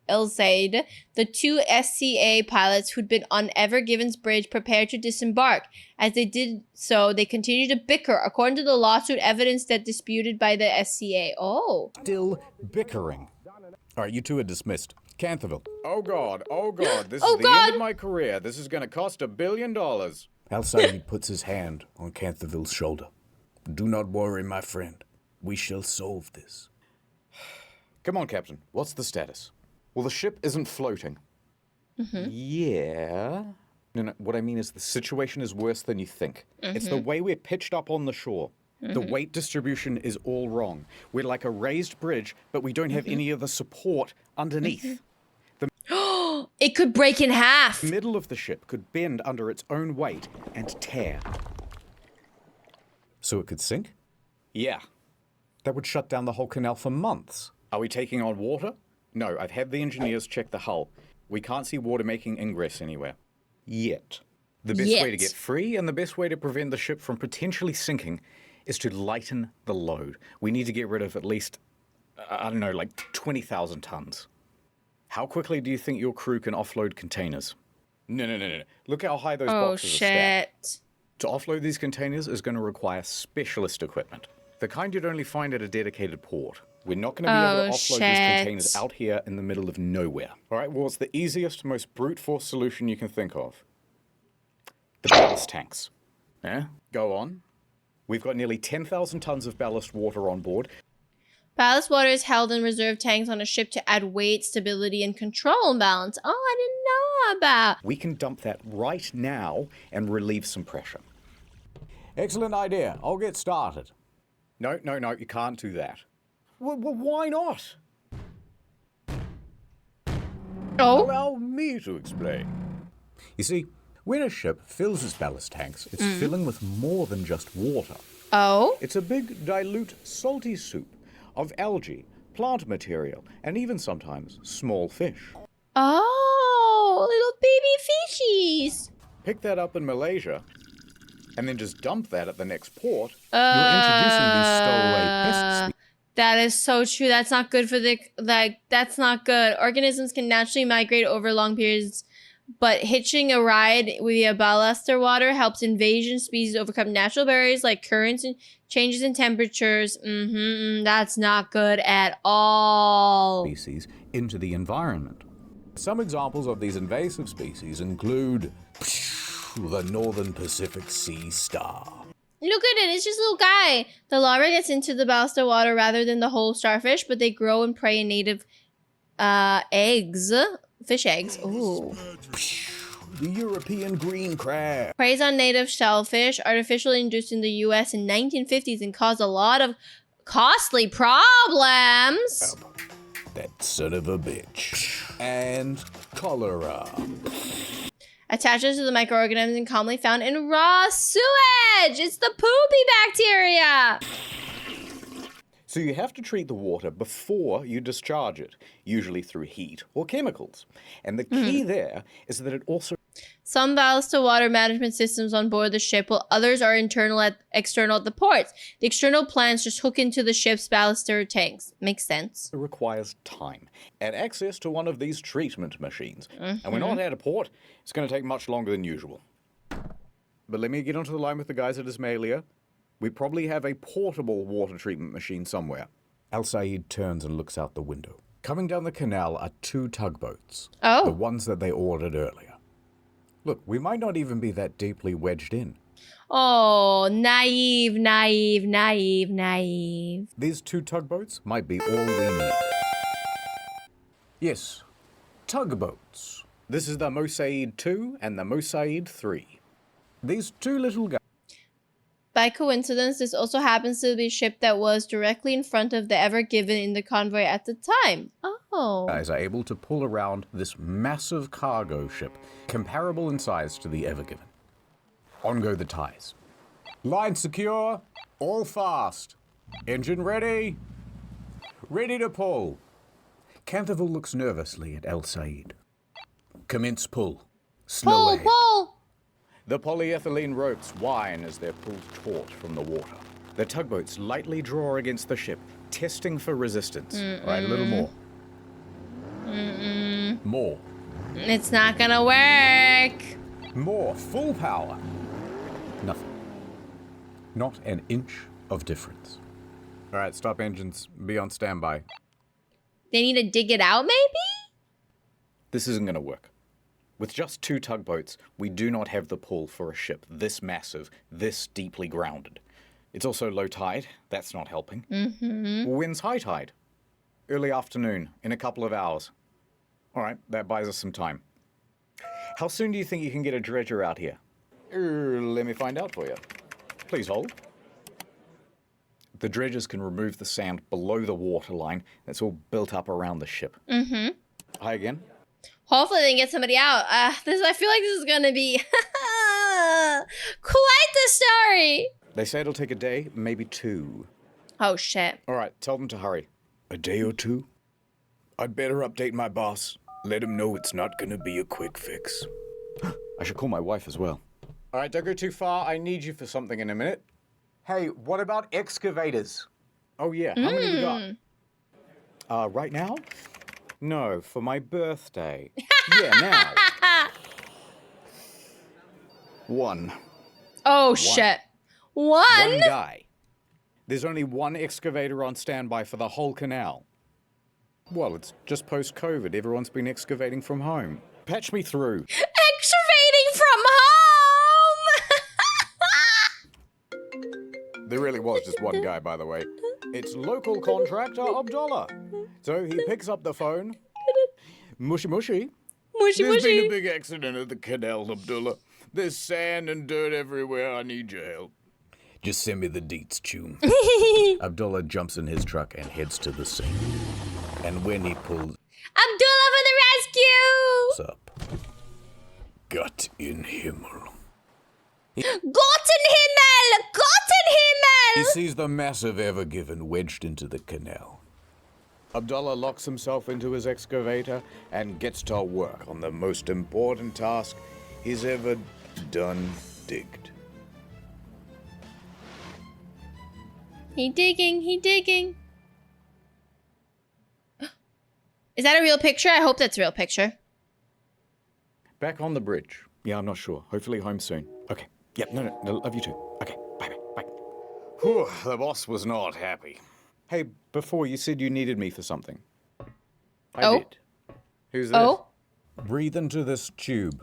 El Zaid, the 2 SCA pilots who'd been on Ever Given's bridge prepared to disembark. As they did so, they continued to bicker. According to the lawsuit, evidence that disputed by the SCA. Oh.
Still bickering. All right, you two are dismissed. Canterville. Oh God, this
Oh,
is the
God.
end of my career. This is going to cost $1 billion. Al Said puts his hand on Canterville's shoulder. Do not worry, my friend. We shall solve this. Come on, Captain. What's the status? Well, the ship isn't floating. Yeah. No, what I mean is the situation is worse than you think. It's the way we're pitched up on the shore. The weight distribution is all wrong. We're like a raised bridge, but we don't have any of the support underneath.
It could break in half.
The middle of the ship could bend under its own weight and tear. So it could sink? Yeah. That would shut down the whole canal for months. Are we taking on water? No, I've had the engineers check the hull. We can't see water making ingress anywhere. Yet. The best way to get free and the best way to prevent the ship from potentially sinking is to lighten the load. We need to get rid of at least, I don't know, like 20,000 tons. How quickly do you think your crew can offload containers? No. Look how high those boxes are stacked. To offload these containers is going to require specialist equipment. The kind you'd only find at a dedicated port. We're not going to be able to offload these containers out here in the middle of nowhere. All right, well, it's the easiest, most brute force solution you can think of. The ballast tanks. Go on. We've got nearly 10,000 tons of ballast water on board.
Ballast water is held in reserve tanks on a ship to add weight, stability, and control balance. Oh, I didn't know about.
We can dump that right now and relieve some pressure. Excellent idea. I'll get started. No, you can't do that. Well, why not?
Oh?
Allow me to explain. You see, when a ship fills its ballast tanks, it's filling with more than just water.
Oh?
It's a big, dilute, salty soup of algae, plant material, and even sometimes small fish.
Oh, little baby fishies.
Pick that up in Malaysia, and then just dump that at the next port. You're introducing these stowaway pests.
That is so true. That's not good for that's not good. Organisms can naturally migrate over long periods, but hitching a ride via ballaster water helps invasion species overcome natural barriers like currents and changes in temperatures. That's not good at all.
Species into the environment. Some examples of these invasive species include the Northern Pacific sea star.
Look at it. It's just a little guy. The larva gets into the ballaster water rather than the whole starfish, but they grow and prey in native eggs. Fish eggs. Ooh.
The European green crab.
Preys on native shellfish, artificially induced in the U.S. in 1950s and caused a lot of costly problems.
That son of a bitch. And cholera.
Attaches to the microorganisms commonly found in raw sewage. It's the poopy bacteria.
So you have to treat the water before you discharge it, usually through heat or chemicals. And the key there is that it also...
Some ballaster water management systems on board the ship, while others are external at the ports. The external plants just hook into the ship's ballaster tanks. Makes sense.
It requires time and access to one of these treatment machines. And we're not at a port. It's going to take much longer than usual. But let me get onto the line with the guys at Camellia. We probably have a portable water treatment machine somewhere. Al Said turns and looks out the window. Coming down the canal are 2 tugboats.
Oh.
The ones that they ordered earlier. Look, we might not even be that deeply wedged in.
Oh, naive.
These 2 tugboats might be all we need. Yes, tugboats. This is the Mosaid 2 and the Mosaid 3. These 2 little guys.
By coincidence, this also happens to be a ship that was directly in front of the Ever Given in the convoy at the time. Oh.
Guys are able to pull around this massive cargo ship, comparable in size to the Ever Given. On go the ties. Line secure, all fast. Engine ready. Ready to pull. Canterville looks nervously at El Said. Commence pull. Slow ahead.
Pull!
The polyethylene ropes whine as they're pulled taut from the water. The tugboats lightly draw against the ship, testing for resistance. All right, a little more. More.
It's not gonna work.
More. Full power. Nothing. Not an inch of difference. All right, stop engines. Be on standby.
They need to dig it out, maybe?
This isn't going to work. With just 2 tugboats, we do not have the pull for a ship this massive, this deeply grounded. It's also low tide. That's not helping. Wind's high tide. Early afternoon, in a couple of hours. All right, that buys us some time. How soon do you think you can get a dredger out here? Let me find out for you. Please hold. The dredgers can remove the sand below the waterline that's all built up around the ship. Hi again.
Hopefully they can get somebody out. I feel like this is gonna be quite the story.
They say it'll take a day, maybe 2.
Oh, shit.
All right, tell them to hurry. A day or 2? I'd better update my boss. Let him know it's not gonna be a quick fix. I should call my wife as well. All right, don't go too far. I need you for something in a minute. Hey, what about excavators? Oh, yeah. How many we got? Right now? No, for my birthday. Yeah, now. 1.
Oh, shit. One
guy. There's only 1 excavator on standby for the whole canal. Well, it's just post-COVID. Everyone's been excavating from home. Patch me through.
Excavating from home!
There really was just 1 guy, by the way. It's local contractor Abdullah. So he picks up the phone. Mushy mushy.
Mushy
There's
mushy.
been a big accident at the canal, Abdullah. There's sand and dirt everywhere. I need your help. Just send me the deets, Chum. Abdullah jumps in his truck and heads to the scene. And when he pulls
Abdullah for the rescue!
up, Gott in Himmel.
Gottenhimmel!
He
Gottenhimmel!
sees the massive Ever Given wedged into the canal. Abdullah locks himself into his excavator and gets to work on the most important task he's ever done digged.
He digging. Is that a real picture? I hope that's a real picture.
Back on the bridge. Yeah, I'm not sure. Hopefully home soon. Okay. Yep, no, love you too. Okay, bye. Whew, the boss was not happy. Hey, before you said you needed me for something. I did. Who's this?
Oh?
Breathe into this tube.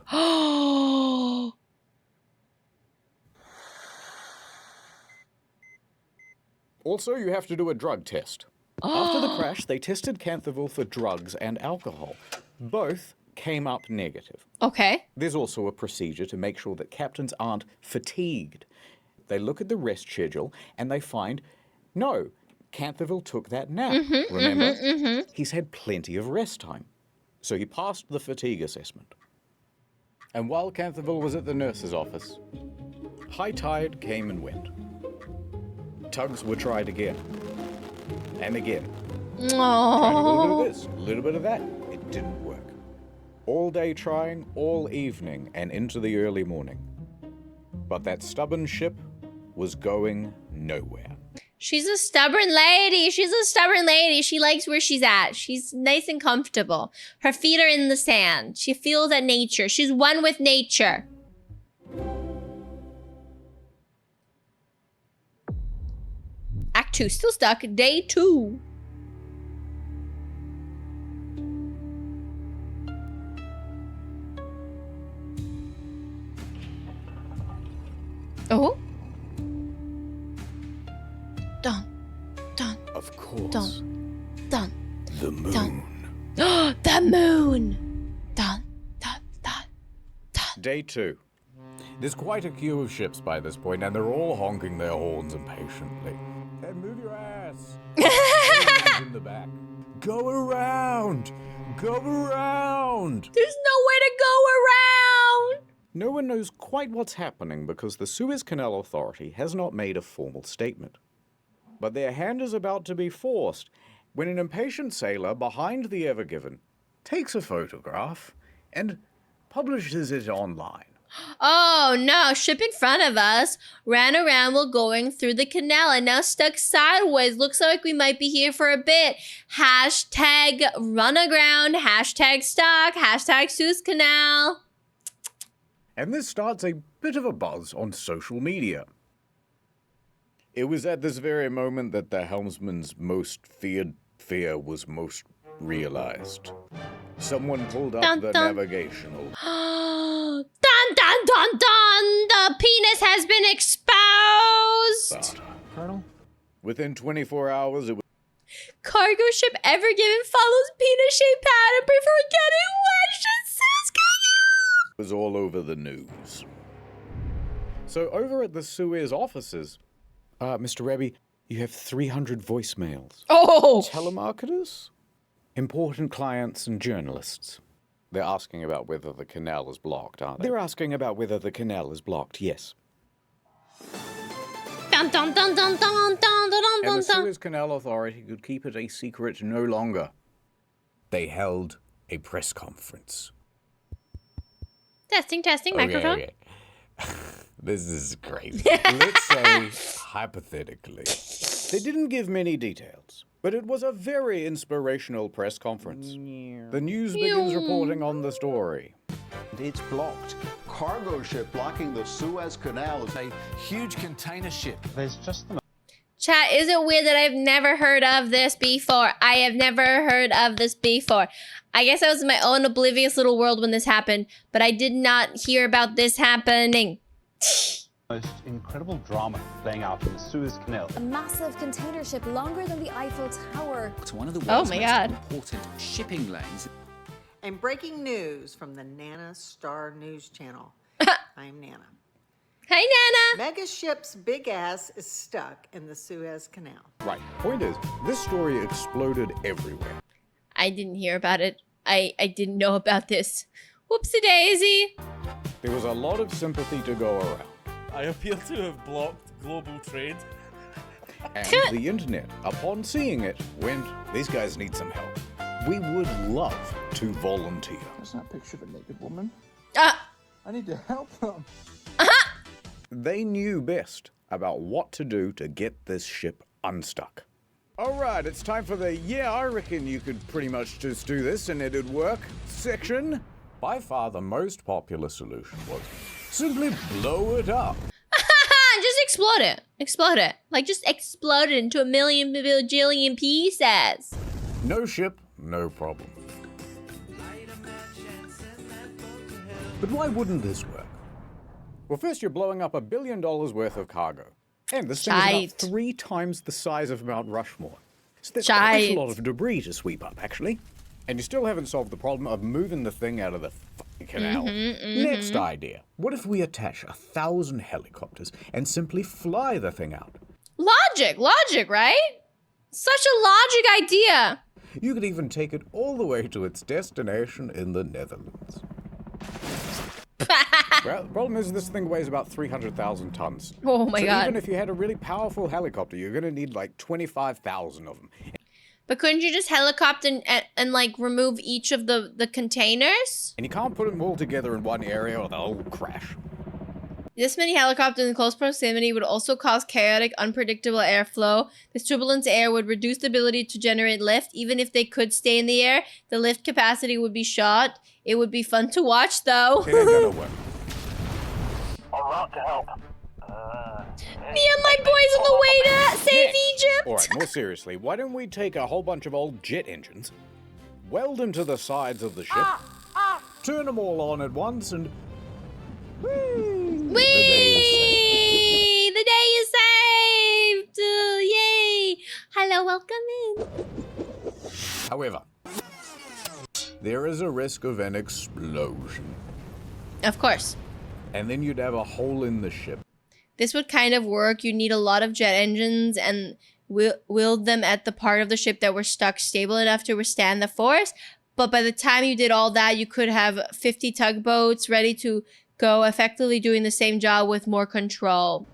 Also, you have to do a drug test. After the crash, they tested Canthaville for drugs and alcohol. Both came up negative.
Okay.
There's also a procedure to make sure that captains aren't fatigued. They look at the rest schedule and they find, no, Canthaville took that nap. Remember? He's had plenty of rest time. So he passed the fatigue assessment. And while Canthaville was at the nurse's office, high tide came and went. Tugs were tried again. And again. Tried a little bit of this, a little bit of that. It didn't work. All day trying, all evening, and into the early morning. But that stubborn ship was going nowhere.
She's a stubborn lady. She likes where she's at. She's nice and comfortable. Her feet are in the sand. She feels at nature. She's one with nature. Act 2, still stuck. Day 2. Oh? Dun.
Of course.
Dun.
The moon.
The moon. Dun.
Day 2. There's quite a queue of ships by this point, and they're all honking their horns impatiently. Hey, move your ass. In the back. Go around. There's
nowhere to go around.
No one knows quite what's happening because the Suez Canal Authority has not made a formal statement. But their hand is about to be forced when an impatient sailor behind the Ever Given takes a photograph and publishes it online.
Oh no, ship in front of us ran around while going through the canal and now stuck sideways. Looks like we might be here for a bit. Hashtag run aground, hashtag stuck, hashtag Suez Canal.
And this starts a bit of a buzz on social media. It was at this very moment that the helmsman's most feared fear was most realized. Someone pulled up
Dun,
the
dun.
navigational.
Dun dun dun dun! The penis has been exposed!
Colonel? Within 24 hours, it was
Cargo ship ever given follows penis-shaped pattern before getting wedged in Suez Canal!
all over the news. So over at the Suez offices, Mr. Rebbe, you have 300 voicemails.
Oh!
Telemarketers? Important clients and journalists. They're asking about whether the canal is blocked, aren't they? They're asking about whether the canal is blocked, yes.
Dun dun dun dun dun dun dun dun
And the
dun.
Suez Canal Authority could keep it a secret no longer. They held a press conference.
Testing, microphone.
Okay. This is crazy. Let's say, hypothetically, they didn't give many details, but it was a very inspirational press conference. The news begins reporting on the story.
It's blocked. Cargo ship blocking the Suez Canal is a huge container ship. There's just the
Chat, is it weird that I've never heard of this before? I have never heard of this before. I guess I was in my own oblivious little world when this happened, but I did not hear about this happening.
Most incredible drama playing out in the Suez Canal.
A massive container ship longer than the Eiffel Tower.
It's one of the
Oh
world's
my
most
God.
important shipping lanes.
And breaking news from the Nana Star News Channel. I'm Nana.
Hi, Nana.
Mega ship's big ass is stuck in the Suez Canal.
Right. Point is, this story exploded everywhere.
I didn't hear about it. I didn't know about this. Whoopsie daisy.
There was a lot of sympathy to go around.
I appeal to have blocked global trade.
And the internet, upon seeing it, went, these guys need some help. We would love to volunteer.
That's not a picture of a naked woman.
I
need to help them.
They knew best about what to do to get this ship unstuck. All right, it's time for the "yeah, I reckon you could pretty much just do this and it'd work" section. By far the most popular solution was simply blow it up.
Just explode it. Explode it. Like, just explode it into a million bajillion pieces.
No ship, no problem. But why wouldn't this work? Well, first you're blowing up $1 billion worth of cargo. And this thing is about 3 times the size of Mount Rushmore. So there's quite a lot of debris to sweep up, actually. And you still haven't solved the problem of moving the thing out of the fucking canal. Next idea. What if we attach 1,000 helicopters and simply fly the thing out?
Logic, right? Such a logic idea.
You could even take it all the way to its destination in the Netherlands. Well, the problem is this thing weighs about 300,000 tons.
Oh my God.
Even if you had a really powerful helicopter, you're going to need like 25,000 of them.
But couldn't you just helicopter and like remove each of the containers?
And you can't put them all together in one area or they'll all crash.
This many helicopters in close proximity would also cause chaotic, unpredictable airflow. This turbulent air would reduce the ability to generate lift. Even if they could stay in the air, the lift capacity would be shot. It would be fun to watch, though.
It ain't gonna work.
En route to help.
Me and my boys on the way to save Egypt.
All right, more seriously, why don't we take a whole bunch of old jet engines, weld them to the sides of the ship, turn them all on at once, and
Whee! The day is saved! Yay! Hello, welcome in.
However, there is a risk of an explosion.
Of course.
And then you'd have a hole in the ship.
This would kind of work. You need a lot of jet engines and wield them at the part of the ship that were stuck stable enough to withstand the force. But by the time you did all that, you could have 50 tugboats ready to go, effectively doing the same job with more control.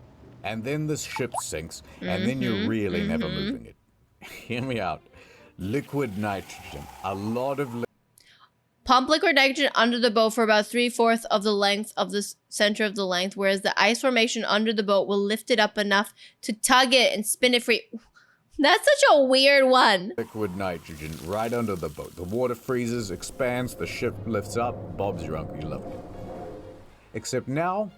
And then the ship sinks, and then you're really never moving it. Hear me out. Liquid nitrogen. A lot of
Pump liquid nitrogen under the boat for about 3/4 of the length of the center of the length, whereas the ice formation under the boat will lift it up enough to tug it and spin it free. That's such a weird one.
Liquid nitrogen right under the boat. The water freezes, expands, the ship lifts up. Bob's your uncle, you love it. Except now,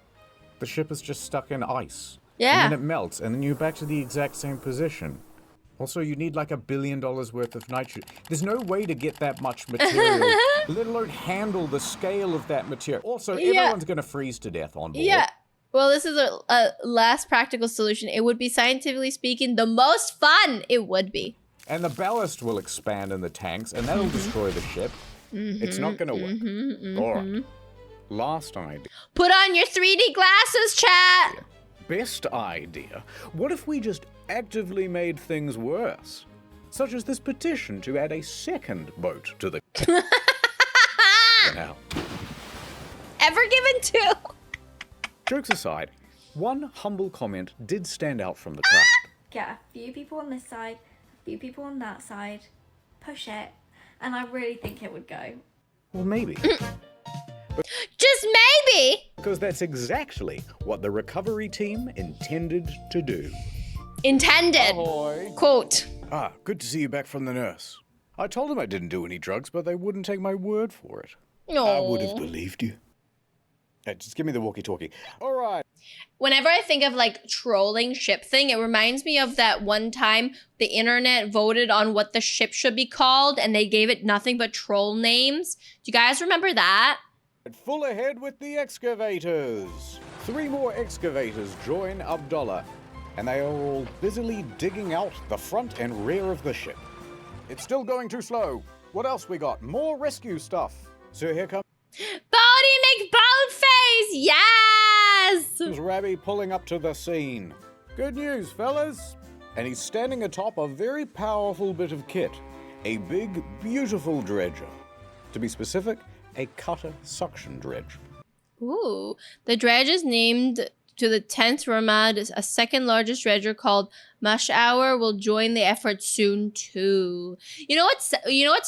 the ship is just stuck in ice.
Yeah.
And then it melts, and then you're back to the exact same position. Also, you need like $1 billion worth of nitrogen. There's no way to get that much material, let alone handle the scale of that material. Also, everyone's going to freeze to death on board.
Yeah. Well, this is a last practical solution. It would be, scientifically speaking, the most fun. It would be.
And the ballast will expand in the tanks, and that'll destroy the ship. It's not going to work. All right. Last idea.
Put on your 3D glasses, chat.
Best idea. What if we just actively made things worse? Such as this petition to add a second boat to the canal.
Ever given two?
Jokes aside, one humble comment did stand out from the crowd.
Get a few people on this side, a few people on that side, push it, and I really think it would go.
Well, maybe.
Just maybe!
Because that's exactly what the recovery team intended to do.
Intended.
Ahoy.
Quote.
Ah, good to see you back from the nurse. I told them I didn't do any drugs, but they wouldn't take my word for it. I would have believed you. Hey, just give me the walkie-talkie. All right.
Whenever I think of like trolling ship thing, it reminds me of that one time the internet voted on what the ship should be called, and they gave it nothing but troll names. Do you guys remember that?
Full ahead with the excavators. 3 more excavators join Abdullah, and they are all busily digging out the front and rear of the ship. It's still going too slow. What else we got? More rescue stuff. So here comes
Bodie McBoatface! Yes!
Rabby pulling up to the scene. Good news, fellas. And he's standing atop a very powerful bit of kit. A big, beautiful dredger. To be specific, a cutter suction dredge.
Ooh. The dredge is named to the 10th Ramad. A second largest dredger called Mush Hour will join the effort soon too. You know what's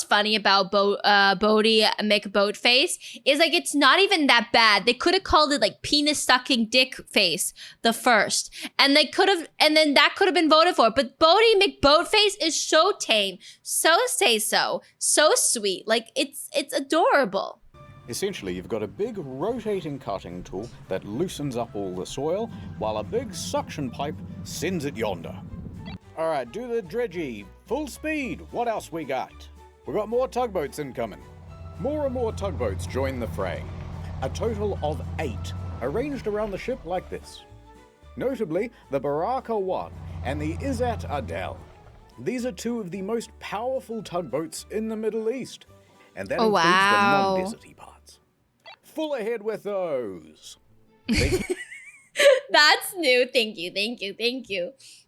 funny about Bodie McBoatface is like it's not even that bad. They could have called it like penis sucking dick face the first, and then that could have been voted for. But Bodie McBoatface is so tame, so sweet. Like it's adorable.
Essentially, you've got a big rotating cutting tool that loosens up all the soil, while a big suction pipe sends it yonder. All right, do the dredgy. Full speed. What else we got? We got more tugboats incoming. More and more tugboats join the fray. A total of 8, arranged around the ship like this. Notably, the Baraka 1 and the Izzat Adel. These are 2 of the most powerful tugboats in the Middle East. And that includes the non-deserty parts. Full ahead with those.
That's new. Thank you.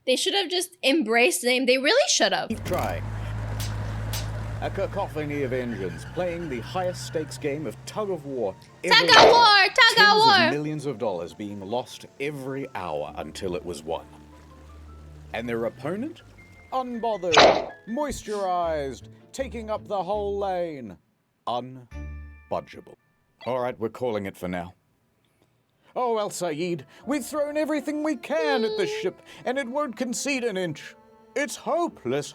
They should have just embraced the name. They really should have.
Keep trying. A cacophony of engines playing the highest stakes game of tug of war.
Tug of war!
Tens of millions of dollars being lost every hour until it was won. And their opponent? Unbothered, moisturized, taking up the whole lane. Unbudgeable. All right, we're calling it for now. Oh, El Sayed, we've thrown everything we can at this ship, and it won't concede an inch. It's hopeless.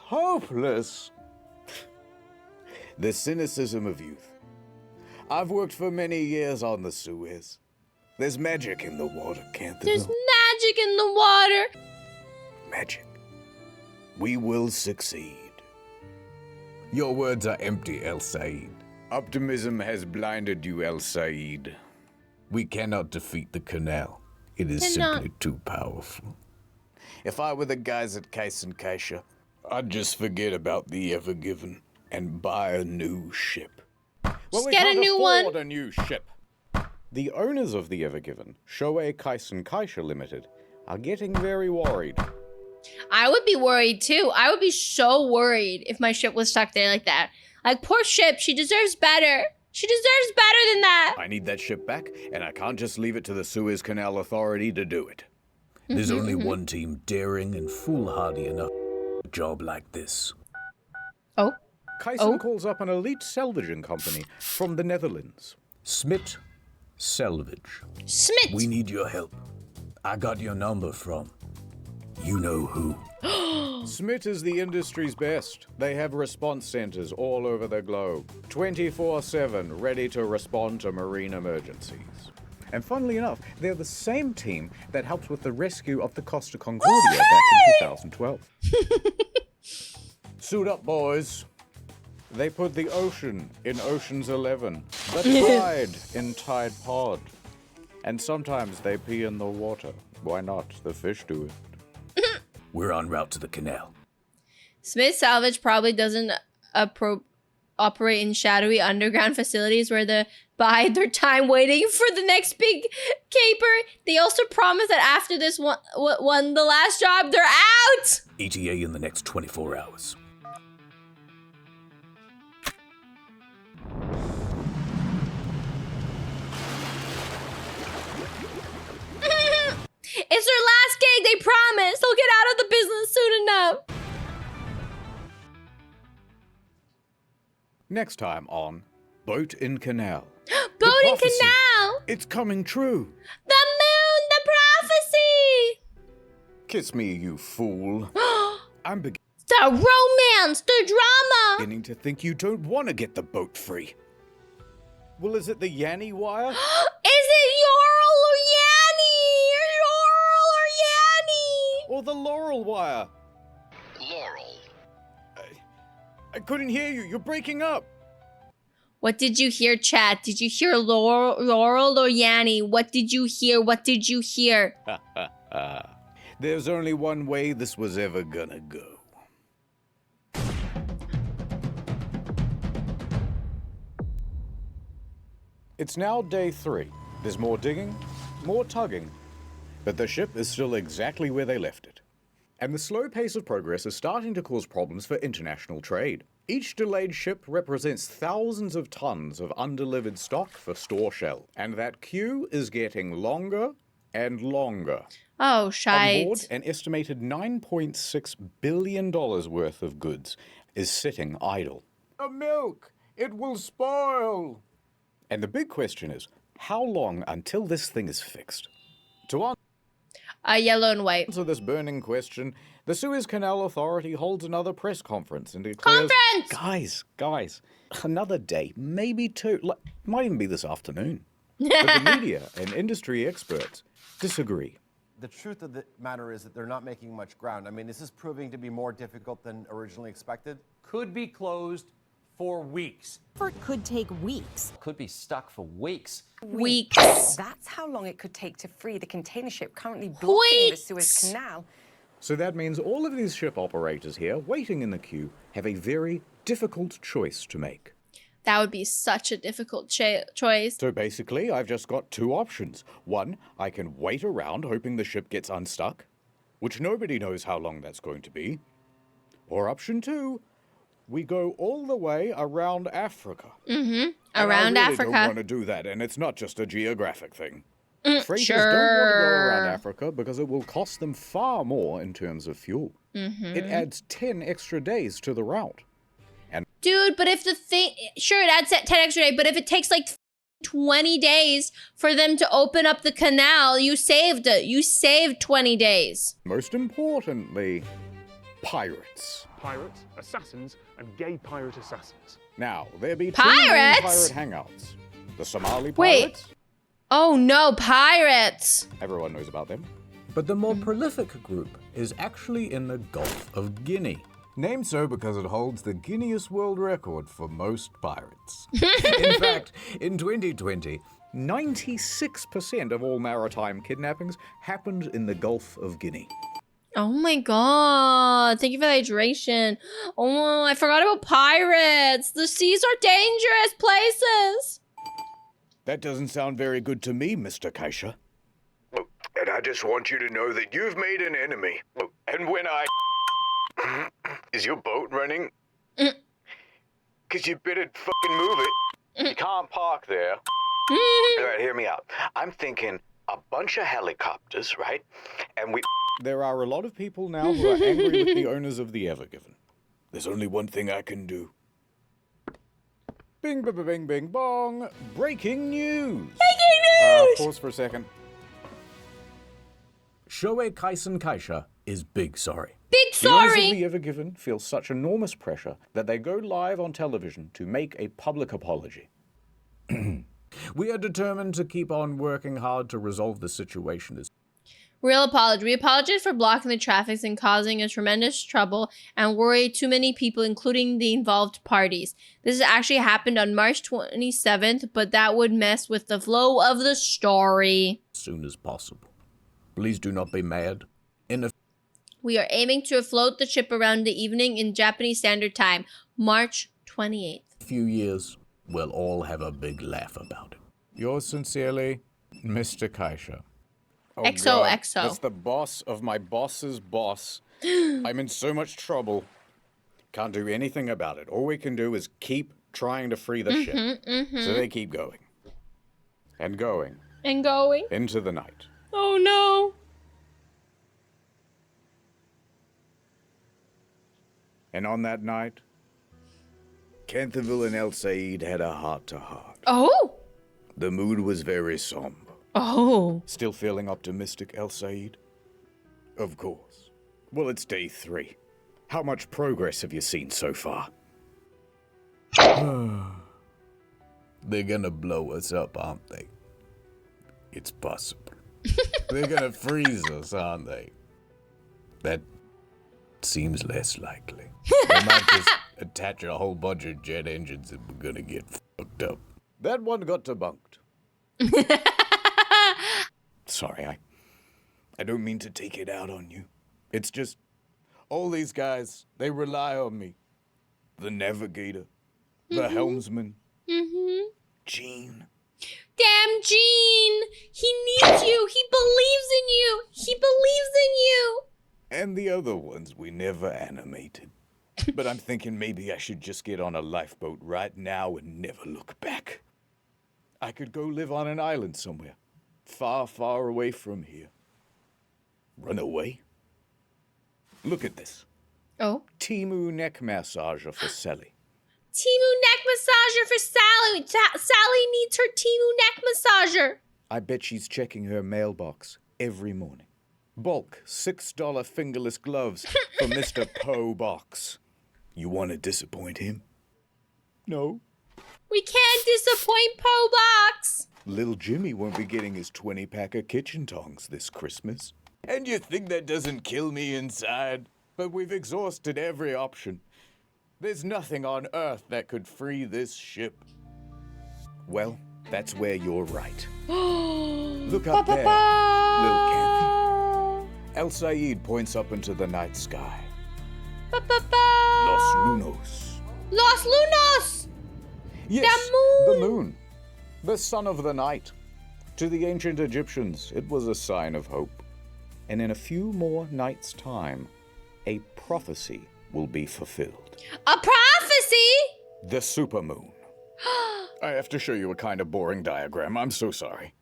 The cynicism of youth. I've worked for many years on the Suez. There's magic in the water, can't there?
There's magic in the water.
Magic. We will succeed. Your words are empty, El Sayed. Optimism has blinded you, El Sayed. We cannot defeat the canal. It is simply too powerful. If I were the guys at Case and Kaisha, I'd just forget about the Ever Given and buy a new ship. Well, we can't afford a new ship. The owners of the Ever Given, Shoei Kaisen Kaisha Limited, are getting very worried.
I would be worried too. I would be so worried if my ship was stuck there like that. Like, poor ship, she deserves better. She deserves better than that.
I need that ship back, and I can't just leave it to the Suez Canal Authority to do it. There's only one team daring and foolhardy enough to do a job like this.
Oh?
Kyson calls up an elite salvaging company from the Netherlands.
Smit Salvage.
Smit!
We need your help. I got your number from you know who.
Smit is the industry's best. They have response centers all over the globe, 24/7, ready to respond to marine emergencies. And funnily enough, they're the same team that helped with the rescue of the Costa Concordia back in 2012. Suit up, boys. They put the ocean in Ocean's 11, the tide in Tide Pod. And sometimes they pee in the water. Why not? The fish do it.
We're en route to the canal.
Smith Salvage probably doesn't operate in shadowy underground facilities where they bide their time waiting for the next big caper. They also promise that after this one, the last job, they're out!
ETA in the next 24 hours.
It's their last gig, they promise. They'll get out of the business soon enough.
Next time on Boat in Canal.
Boat in Canal!
It's coming true.
The moon, the prophecy!
Kiss me, you fool. I'm
The romance, the drama!
beginning to think you don't want to get the boat free. Well, is it the Yanny wire?
Is it Yorl or Yanny? Yorl or Yanny?
Or the Laurel wire?
Laurel.
I couldn't hear you. You're breaking up.
What did you hear, chat? Did you hear Laurel or Yanny? What did you hear? What did you hear?
There's only one way this was ever gonna go. It's now day 3. There's more digging, more tugging, but the ship is still exactly where they left it. And the slow pace of progress is starting to cause problems for international trade. Each delayed ship represents thousands of tons of undelivered stock for store shell, and that queue is getting longer and longer.
Oh, shite.
On board, an estimated $9.6 billion worth of goods is sitting idle. The milk! It will spoil! And the big question is, how long until this thing is fixed? To
yellow and white.
answer this burning question, the Suez Canal Authority holds another press conference and declares... Guys, another day, maybe 2, might even be this afternoon. But the media and industry experts disagree.
The truth of the matter is that they're not making much ground. I mean, this is proving to be more difficult than originally expected.
Could be closed for weeks.
It could take weeks.
Could be stuck for weeks.
Weeks.
That's how long it could take to free the container ship currently blocking the Suez Canal.
So that means all of these ship operators here, waiting in the queue, have a very difficult choice to make.
That would be such a difficult choice.
So basically, I've just got 2 options. One, I can wait around hoping the ship gets unstuck, which nobody knows how long that's going to be. Or option 2, we go all the way around Africa.
Around
I really
Africa.
don't want to do that, and it's not just a geographic thing. Freighters don't want to go around Africa because it will cost them far more in terms of fuel. It adds 10 extra days to the route.
Dude, but if the thing... Sure, it adds that 10 extra days, but if it takes like 20 days for them to open up the canal, you saved it. You saved 20 days.
Most importantly, pirates.
Pirates, assassins, and gay pirate assassins.
Now, there be 2 main pirate hangouts. The Somali pirates.
Wait. Oh no, pirates!
Everyone knows about them.
But the more prolific group is actually in the Gulf of Guinea.
Named so because it holds the Guinness World Record for most pirates. In fact, in 2020, 96% of all maritime kidnappings happened in the Gulf of Guinea.
Oh my god. Thank you for the hydration. Oh, I forgot about pirates. The seas are dangerous places.
That doesn't sound very good to me, Mr. Kaisha.
And I just want you to know that you've made an enemy. And when I... Is your boat running? Because you better fucking move it. You can't park there. All right, hear me out. I'm thinking a bunch of helicopters, right? And we...
There are a lot of people now who are angry with the owners of the Ever Given. There's only one thing I can do. Bing, bing, bing, bing, bong. Breaking news.
Breaking news!
Pause for a second.
Shoei Kaisen Kaisha is big sorry.
Big
The owners
sorry!
of the Ever-Given feel such enormous pressure that they go live on television to make a public apology.
We are determined to keep on working hard to resolve the situation.
Real apology. We apologize for blocking the traffic and causing a tremendous trouble and worry too many people, including the involved parties. This actually happened on March 27th, but that would mess with the flow of the story.
As soon as possible. Please do not be mad.
We are aiming to float the ship around the evening in Japanese Standard Time, March 28th.
A few years, we'll all have a big laugh about it.
Yours sincerely, Mr. Kaisha. Oh,
XOXO.
God, that's the boss of my boss's boss. I'm in so much trouble. Can't do anything about it. All we can do is keep trying to free the ship. So they keep going. And going.
And going.
Into the night.
Oh no.
And on that night, Canterville and El Said had a heart-to-heart.
Oh.
The mood was very somber.
Oh.
Still feeling optimistic, El Said? Of course. Well, it's day 3. How much progress have you seen so far?
They're gonna blow us up, aren't they? It's possible. They're gonna freeze us, aren't they? That seems less likely. They might just attach a whole bunch of jet engines and we're gonna get fucked up.
That one got debunked. Sorry, I don't mean to take it out on you. It's just, all these guys, they rely on me. The navigator, the helmsman, Gene.
Damn Gene! He needs you! He believes in you! He believes in you!
And the other ones we never animated. But I'm thinking maybe I should just get on a lifeboat right now and never look back. I could go live on an island somewhere. Far, far away from here. Run away? Look at this.
Oh.
Timu neck massager for Sally.
Timu neck massager for Sally. Sally needs her Timu neck massager.
I bet she's checking her mailbox every morning. Bulk $6 fingerless gloves for Mr. Poe Box. You want to disappoint him? No.
We can't disappoint Poe Box.
Little Jimmy won't be getting his 20-pack of kitchen tongs this Christmas. And you think that doesn't kill me inside? But we've exhausted every option. There's nothing on Earth that could free this ship. Well, that's where you're right. Look up there, little Kathy. El Said points up into the night sky. Los Lunos.
Los Lunos!
Yes, the moon. The son of the night. To the ancient Egyptians, it was a sign of hope. And in a few more nights' time, a prophecy will be fulfilled.
A prophecy?
The supermoon. I have to show you a kind of boring diagram. I'm so sorry.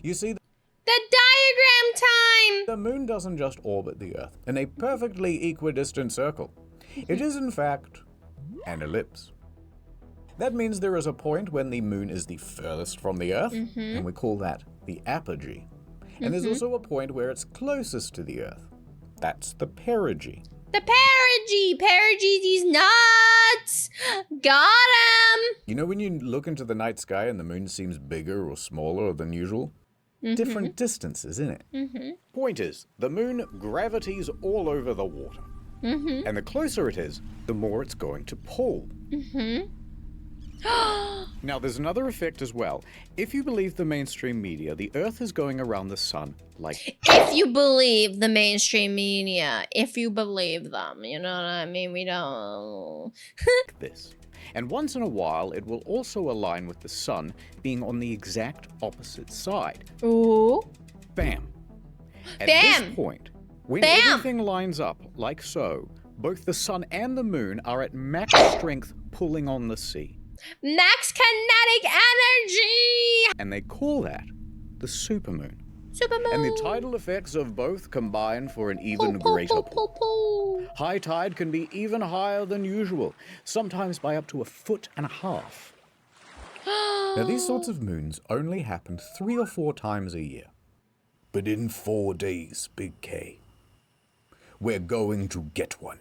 You see,
the diagram time!
The moon doesn't just orbit the Earth in a perfectly equidistant circle. It is, in fact, an ellipse. That means there is a point when the moon is the furthest from the Earth, and we call that the apogee. And there's also a point where it's closest to the Earth. That's the perigee.
The perigee! Perigee's these nuts! Got him!
You know when you look into the night sky and the moon seems bigger or smaller than usual? Different distances, isn't it?
Point is, the moon gravities all over the water. And the closer it is, the more it's going to pull. Now, there's another effect as well. If you believe the mainstream media, the Earth is going around the sun like...
If you believe the mainstream media. If you believe them. You know what I mean? We don't...
this. And once in a while, it will also align with the sun being on the exact opposite side.
Ooh.
Bam. At
Bam.
this point, when
Bam.
everything lines up like so, both the sun and the moon are at max strength pulling on the sea.
Max kinetic energy!
And they call that the supermoon.
Supermoon.
And the tidal effects of both combine for an even greater pull. High tide can be even higher than usual, sometimes by up to 1.5 feet. Now, these sorts of moons only happen 3 or 4 times a year. But in 4 days, Big K, we're going to get one.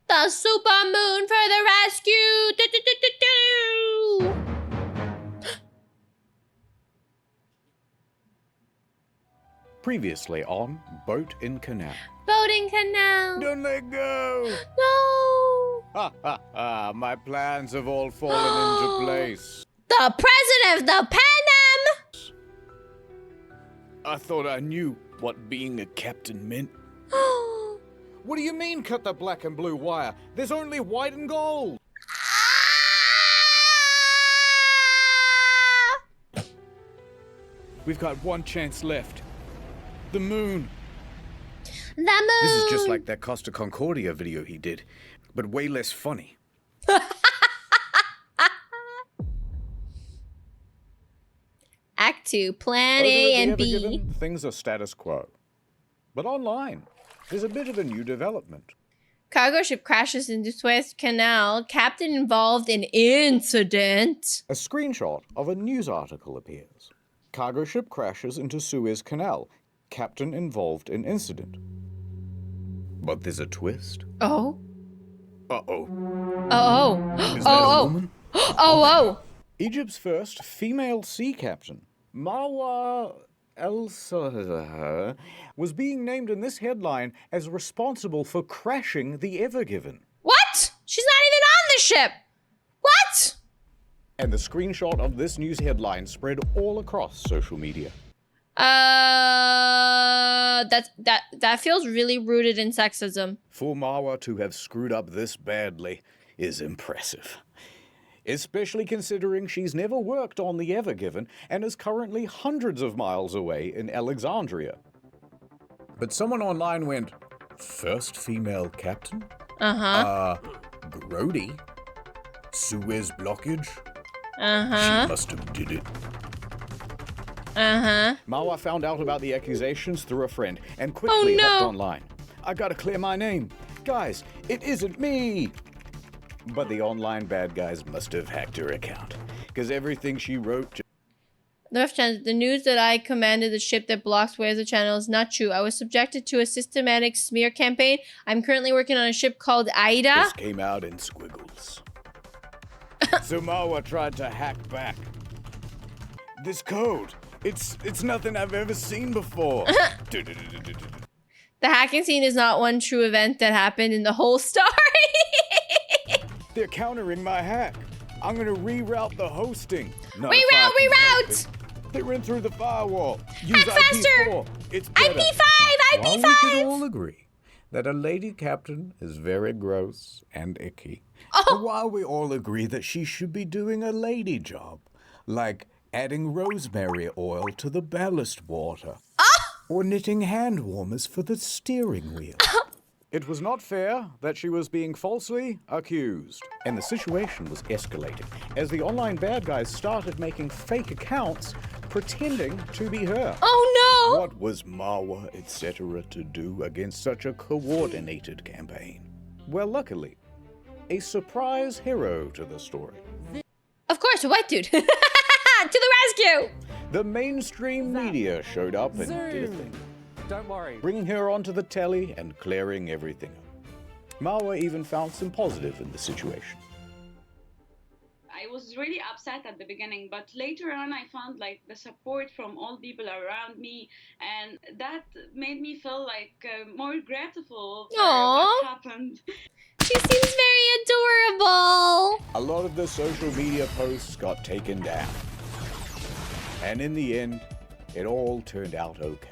The supermoon for the rescue! Do, do, do, do, do.
Previously on Boat in Canal.
Boating canal.
Don't let go!
No!
Ha ha ha, my plans have all fallen into place.
The president of the Pan Am!
I thought I knew what being a captain meant. What do you mean, cut the black and blue wire? There's only white and gold. We've got one chance left. The moon.
The moon.
This is just like that Costa Concordia video he did, but way less funny.
Act 2, Plan
Over
A
at
and
the
B.
Evergiven, things are status quo. But online, there's a bit of a new development.
Cargo ship crashes into Suez Canal. Captain involved in incident.
A screenshot of a news article appears. Cargo ship crashes into Suez Canal. Captain involved in incident. But there's a twist.
Oh.
Uh-oh.
Oh.
Is that a woman?
Oh.
Egypt's first female sea captain, Marwa El-Sahar, was being named in this headline as responsible for crashing the Evergiven.
What? She's not even on the ship. What?
And the screenshot of this news headline spread all across social media.
That feels really rooted in sexism.
For Marwa to have screwed up this badly is impressive. Especially considering she's never worked on the Evergiven and is currently hundreds of miles away in Alexandria. But someone online went, first female captain? Grody? Suez blockage? She must have did it. Marwa found out about the accusations through a friend and quickly hopped online. I gotta clear my name. Guys, it isn't me! But the online bad guys must have hacked her account, because everything she wrote...
The news that I commanded the ship that blocks Suez Channel is not true. I was subjected to a systematic smear campaign. I'm currently working on a ship called Aida.
This came out in squiggles. So Marwa tried to hack back. This code, it's nothing I've ever seen before.
The hacking scene is not one true event that happened in the whole story.
They're countering my hack. I'm gonna reroute the hosting.
Reroute!
They ran through the firewall.
Use hack faster!
It's better.
IP5!
While we can all agree that a lady captain is very gross and icky, but while we all agree that she should be doing a lady job, like adding rosemary oil to the ballast water, or knitting hand warmers for the steering wheel. It was not fair that she was being falsely accused. And the situation was escalating as the online bad guys started making fake accounts pretending to be her.
Oh no!
What was Marwa, etc. to do against such a coordinated campaign? Well, luckily, a surprise hero to the story.
Of course, a white dude. To the rescue!
The mainstream media showed up and did a thing.
Don't worry.
Bringing her onto the telly and clearing everything up. Marwa even found some positive in the situation.
I was really upset at the beginning, but later on I found like the support from all people around me, and that made me feel like more grateful for what happened.
She seems very adorable.
A lot of the social media posts got taken down. And in the end, it all turned out okay.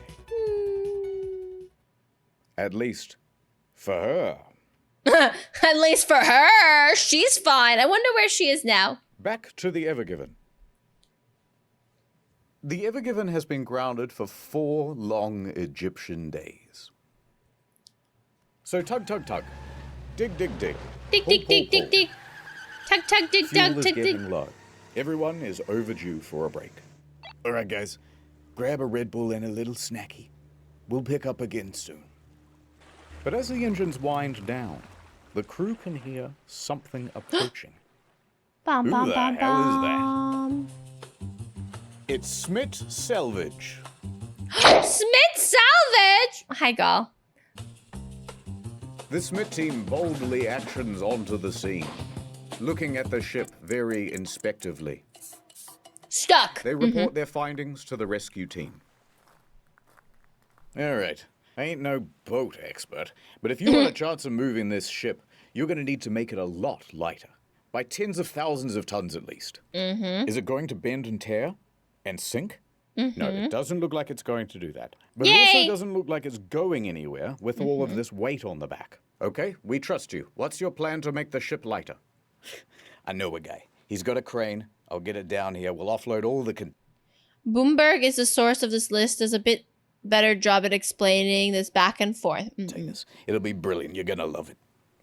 At least, for her.
At least for her. She's fine. I wonder where she is now.
Back to the Evergiven. The Evergiven has been grounded for 4 long Egyptian days. So tug, tug, tug. Dig, dig, dig.
Dig, dig, dig, dig, dig. Tug, tug, dig,
Fuel
tug,
is
tug, dig.
getting low. Everyone is overdue for a break. All right, guys. grab a Red Bull and a little snacky. We'll pick up again soon. But as the engines wind down, the crew can hear something approaching.
Bum,
Who
bum,
the
bum,
hell is that?
bum.
It's Smith Salvage.
Smith Salvage! Hi, girl.
The Smith team boldly actions onto the scene, looking at the ship very inspectively.
Stuck.
They report their findings to the rescue team. All right, I ain't no boat expert, but if you want a chance of moving this ship, you're going to need to make it a lot lighter, by tens of thousands of tons at least. Is it going to bend and tear and sink? No, it doesn't look like it's going to do that. But it also doesn't look like it's going anywhere with all of this weight on the back. Okay, we trust you. What's your plan to make the ship lighter? I know a guy. He's got a crane. I'll get it down here. We'll offload all the...
Bloomberg is the source of this list. Does a bit better job at explaining this back and forth.
It'll be brilliant. You're going to love it.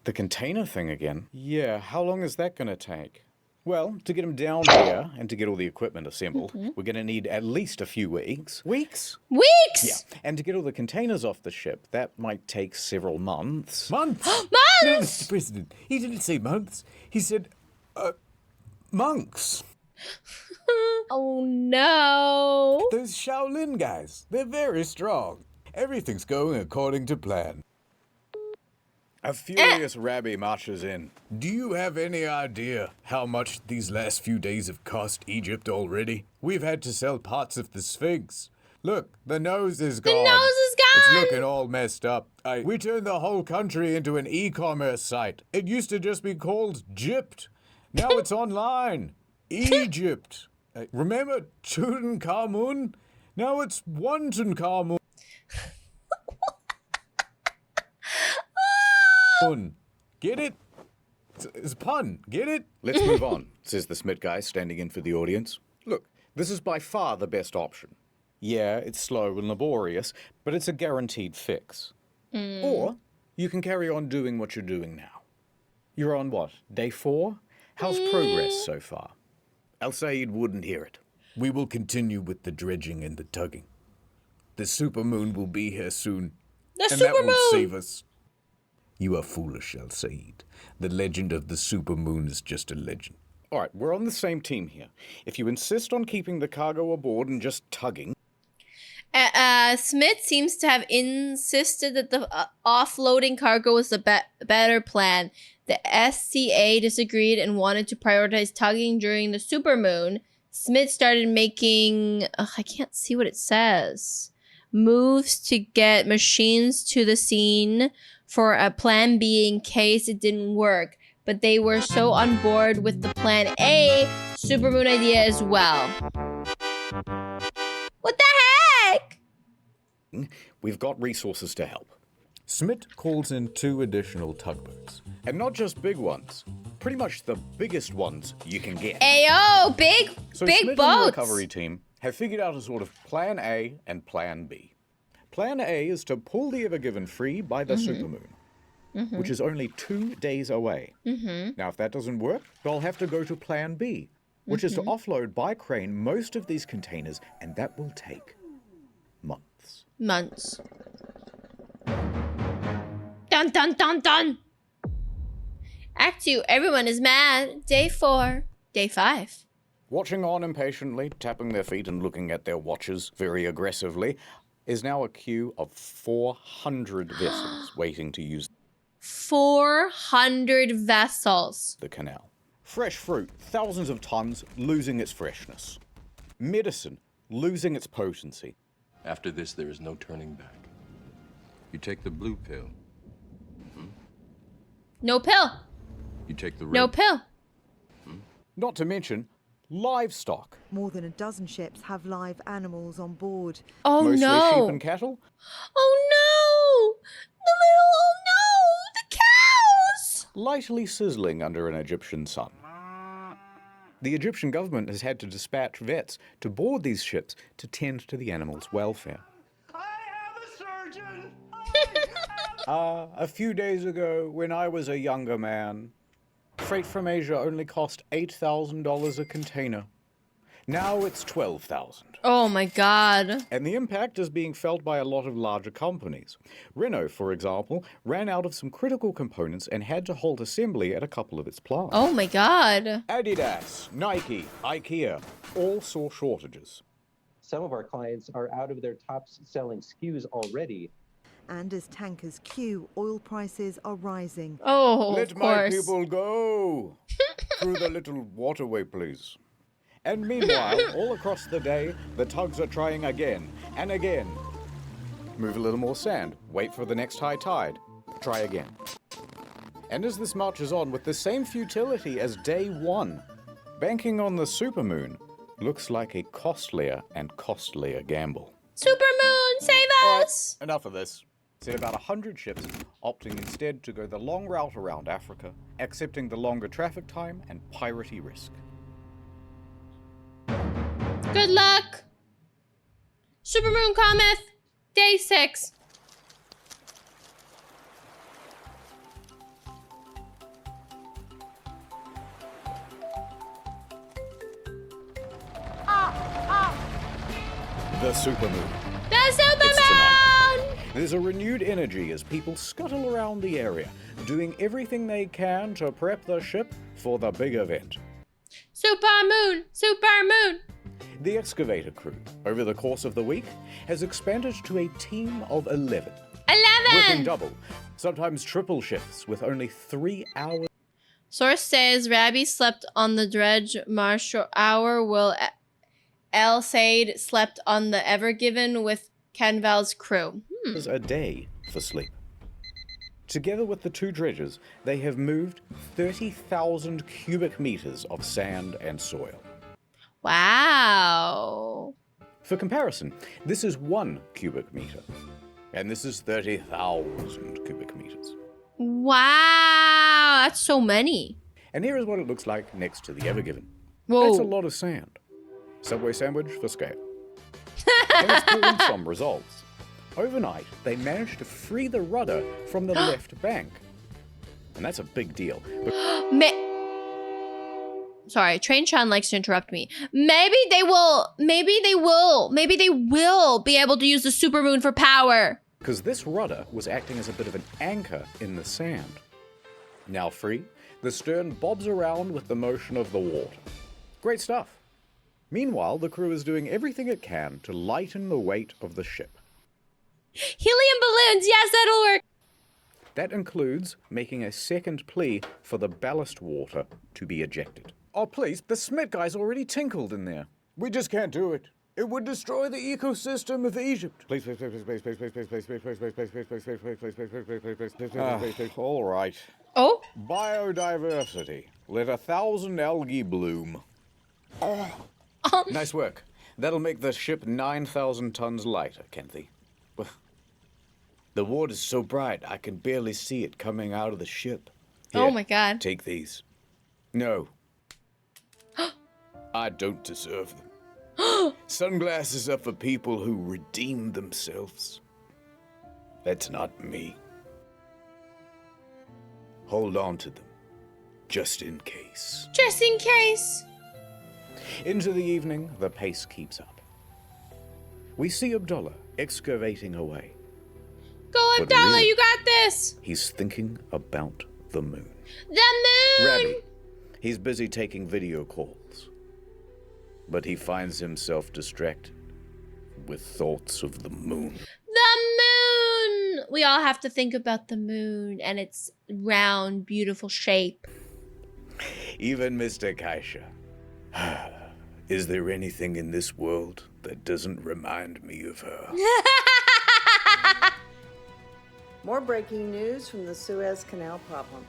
The container thing again? Yeah, how long is that going to take? Well, to get them down here and to get all the equipment assembled, we're going to need at least a few weeks. Weeks?
Weeks!
Yeah, and to get all the containers off the ship, that might take several months.
Months?
Months!
No, Mr. President, he didn't say months. He said, monks.
Oh, no.
Those Shaolin guys, they're very strong. Everything's going according to plan.
A furious Rabbi marches in.
Do you have any idea how much these last few days have cost Egypt already? We've had to sell parts of the Sphinx. Look, the nose is gone.
The nose is gone!
It's looking all messed up. We turned the whole country into an e-commerce site. It used to just be called Gypt. Now it's online. Egypt. Remember Tutankhamun? Now it's Tutankhamun. Get it? It's a pun. Get it?
Let's move on, says the Smith guy standing in for the audience. Look, this is by far the best option. Yeah, it's slow and laborious, but it's a guaranteed fix. Or you can carry on doing what you're doing now. You're on what, day 4? How's progress so far? Al Said wouldn't hear it.
We will continue with the dredging and the tugging. The supermoon will be here soon.
The
That will save us. You are foolish, Al Said. The legend of the supermoon is just a legend.
All right, we're on the same team here. If you insist on keeping the cargo aboard and just tugging...
Smith seems to have insisted that the offloading cargo was the better plan. The SCA disagreed and wanted to prioritize tugging during the supermoon. Smith started making... I can't see what it says. Moves to get machines to the scene for a plan B in case it didn't work. But they were so on board with the plan A supermoon idea as well. What the heck?
We've got resources to help.
Smith calls in 2 additional tugboats.
And not just big ones. Pretty much the biggest ones you can get.
Ayo, big
So
big
Smith
boats.
and the recovery team have figured out a sort of plan A and plan B. Plan A is to pull the Ever Given free by the supermoon, which is only 2 days away. Now, if that doesn't work, they'll have to go to plan B, which is to offload by crane most of these containers, and that will take months.
Months. Dun dun dun dun. Act 2, everyone is mad. Day 4. Day 5.
Watching on impatiently, tapping their feet and looking at their watches very aggressively, is now a queue of 400 vessels waiting to use
400 vessels.
the canal. Fresh fruit, thousands of tons, losing its freshness. Medicine, losing its potency.
After this, there is no turning back. You take the blue pill.
No pill.
You take the red.
No pill.
Not to mention livestock.
More than a dozen ships have live animals on board.
Oh
Mostly
no.
sheep and cattle.
Oh no. The cows.
Lightly sizzling under an Egyptian sun. The Egyptian government has had to dispatch vets to board these ships to tend to the animals' welfare. A few days ago, when I was a younger man, freight from Asia only cost $8,000 a container.
Now it's 12,000.
Oh my god.
And the impact is being felt by a lot of larger companies. Renault, for example, ran out of some critical components and had to halt assembly at a couple of its plants.
Oh my god.
Adidas, Nike, IKEA, all saw shortages.
Some of our clients are out of their top-selling SKUs already.
And as tankers queue, oil prices are rising.
Oh,
Let my people go! Through the little waterway, please. And meanwhile, all across the day, the tugs are trying again and again. Move a little more sand, wait for the next high tide, try again. And as this marches on with the same futility as day one, banking on the supermoon looks like a costlier and costlier gamble.
Supermoon, save us!
Right, enough of this. Said about 100 ships opting instead to go the long route around Africa, accepting the longer traffic time and piratey risk.
Good luck! Supermoon cometh! Day 6.
The supermoon.
The supermoon!
There's a renewed energy as people scuttle around the area, doing everything they can to prep the ship for the big event.
Supermoon! Supermoon!
The excavator crew, over the course of the week, has expanded to a team of 11.
11!
Working double, sometimes triple shifts with only 3 hours.
Source says Rabbi slept on the dredge Marshall Hour while El Said slept on the Ever Given with Canval's crew.
A day for sleep. Together with the 2 dredgers, they have moved 30,000 cubic meters of sand and soil.
Wow.
For comparison, this is 1 cubic meter, and this is 30,000 cubic meters.
Wow, that's so many.
And here is what it looks like next to the Ever Given.
Whoa.
That's a lot of sand. Subway sandwich for scale. And it's pulling some results. Overnight, they managed to free the rudder from the left bank. And that's a big deal.
Sorry, Train Chan likes to interrupt me. Maybe they will be able to use the supermoon for power.
Because this rudder was acting as a bit of an anchor in the sand. Now free, the stern bobs around with the motion of the water. Great stuff. Meanwhile, the crew is doing everything it can to lighten the weight of the ship.
Helium balloons, yes, that'll work.
That includes making a second plea for the ballast water to be ejected. Oh, please, the Smith guy's already tinkled in there. We just can't do it. It would destroy the ecosystem of Egypt. Please, please, please, please, please, please, please, please, please, please, please, please, please, please, please, please, please, please, please. All right.
Oh?
Biodiversity. Let 1,000 algae bloom. Nice work. That'll make the ship 9,000 tons lighter, Kenthy. The water's so bright, I can barely see it coming out of the ship. Here,
oh my god.
Take these. No. I don't deserve them. Sunglasses are for people who redeem themselves. That's not me. Hold on to them, just in case.
Just in case.
Into the evening, the pace keeps up. We see Abdullah excavating away.
Go, Abdullah, really, you got this!
He's thinking about the moon.
The moon!
Rabbi, he's busy taking video calls. But he finds himself distracted with thoughts of the moon.
The moon! We all have to think about the moon and its round, beautiful shape.
Even Mr. Kaisha. Is there anything in this world that doesn't remind me of her?
More breaking news from the Suez Canal problem.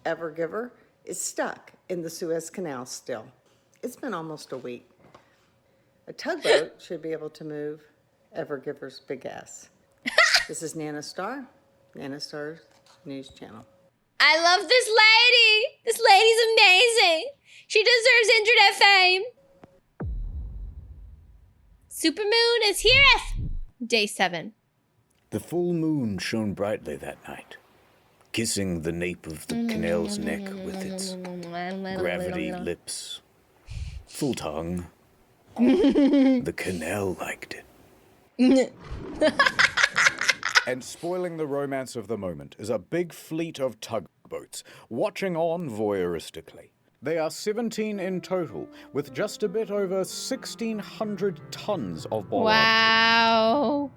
Evergiver is stuck in the Suez Canal still. It's been almost a week. A tugboat should be able to move Evergiver's big ass. This is Nana Star, Nana Star's news channel.
I love this lady. This lady's amazing. She deserves internet fame. Supermoon is here. Day 7.
The full moon shone brightly that night, kissing the nape of the canal's neck with its gravity lips. Full tongue,
The canal liked it. And spoiling the romance of the moment is a big fleet of tugboats, watching on voyeuristically. They are 17 in total, with just a bit over 1,600 tons of bollard.
Wow.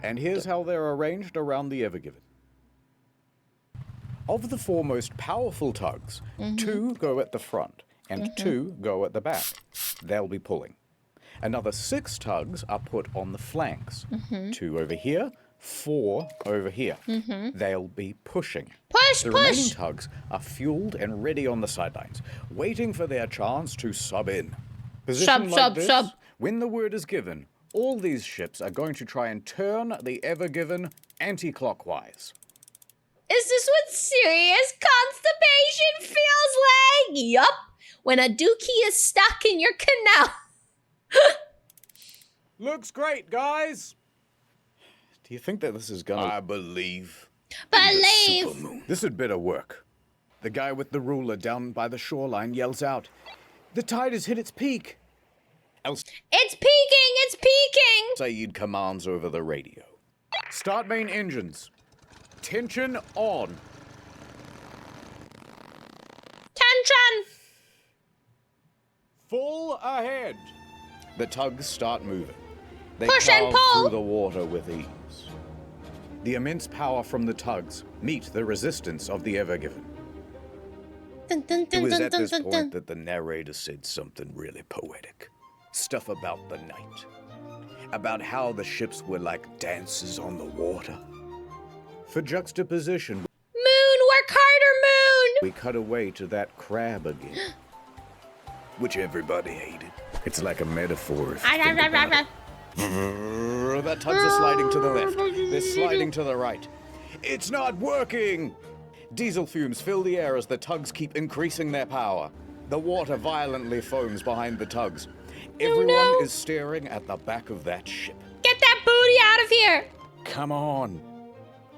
And here's how they're arranged around the Ever Given. Of the four most powerful tugs, 2 go at the front and 2 go at the back. They'll be pulling. Another 6 tugs are put on the flanks. 2 over here, 4 over here. They'll be pushing. The remaining tugs are fueled and ready on the sidelines, waiting for their chance to sub in. Positioned like this, when the word is given, all these ships are going to try and turn the Ever Given anti-clockwise.
Is this what serious constipation feels like? Yup. When a dookie is stuck in your canal.
Looks great, guys. Do you think that this is gonna... I believe.
Believe.
This had better work. The guy with the ruler down by the shoreline yells out, "The tide has hit its peak."
It's peaking! It's peaking!
Saeed commands over the radio. Start main engines. Tension on.
Tension!
Full ahead. The tugs start moving. They
Push and
carve
pull.
through the water with ease. The immense power from the tugs meet the resistance of the Ever Given. It was at this point that the narrator said something really poetic. Stuff about the night. About how the ships were like dances on the water. For juxtaposition,
Moon, work harder, Moon!
we cut away to that crab again. Which everybody hated. It's like a metaphor. That tugs are sliding to the left. They're sliding to the right. It's not working! Diesel fumes fill the air as the tugs keep increasing their power. The water violently foams behind the tugs. Everyone is staring at the back of that ship.
Get that booty out of here!
Come on.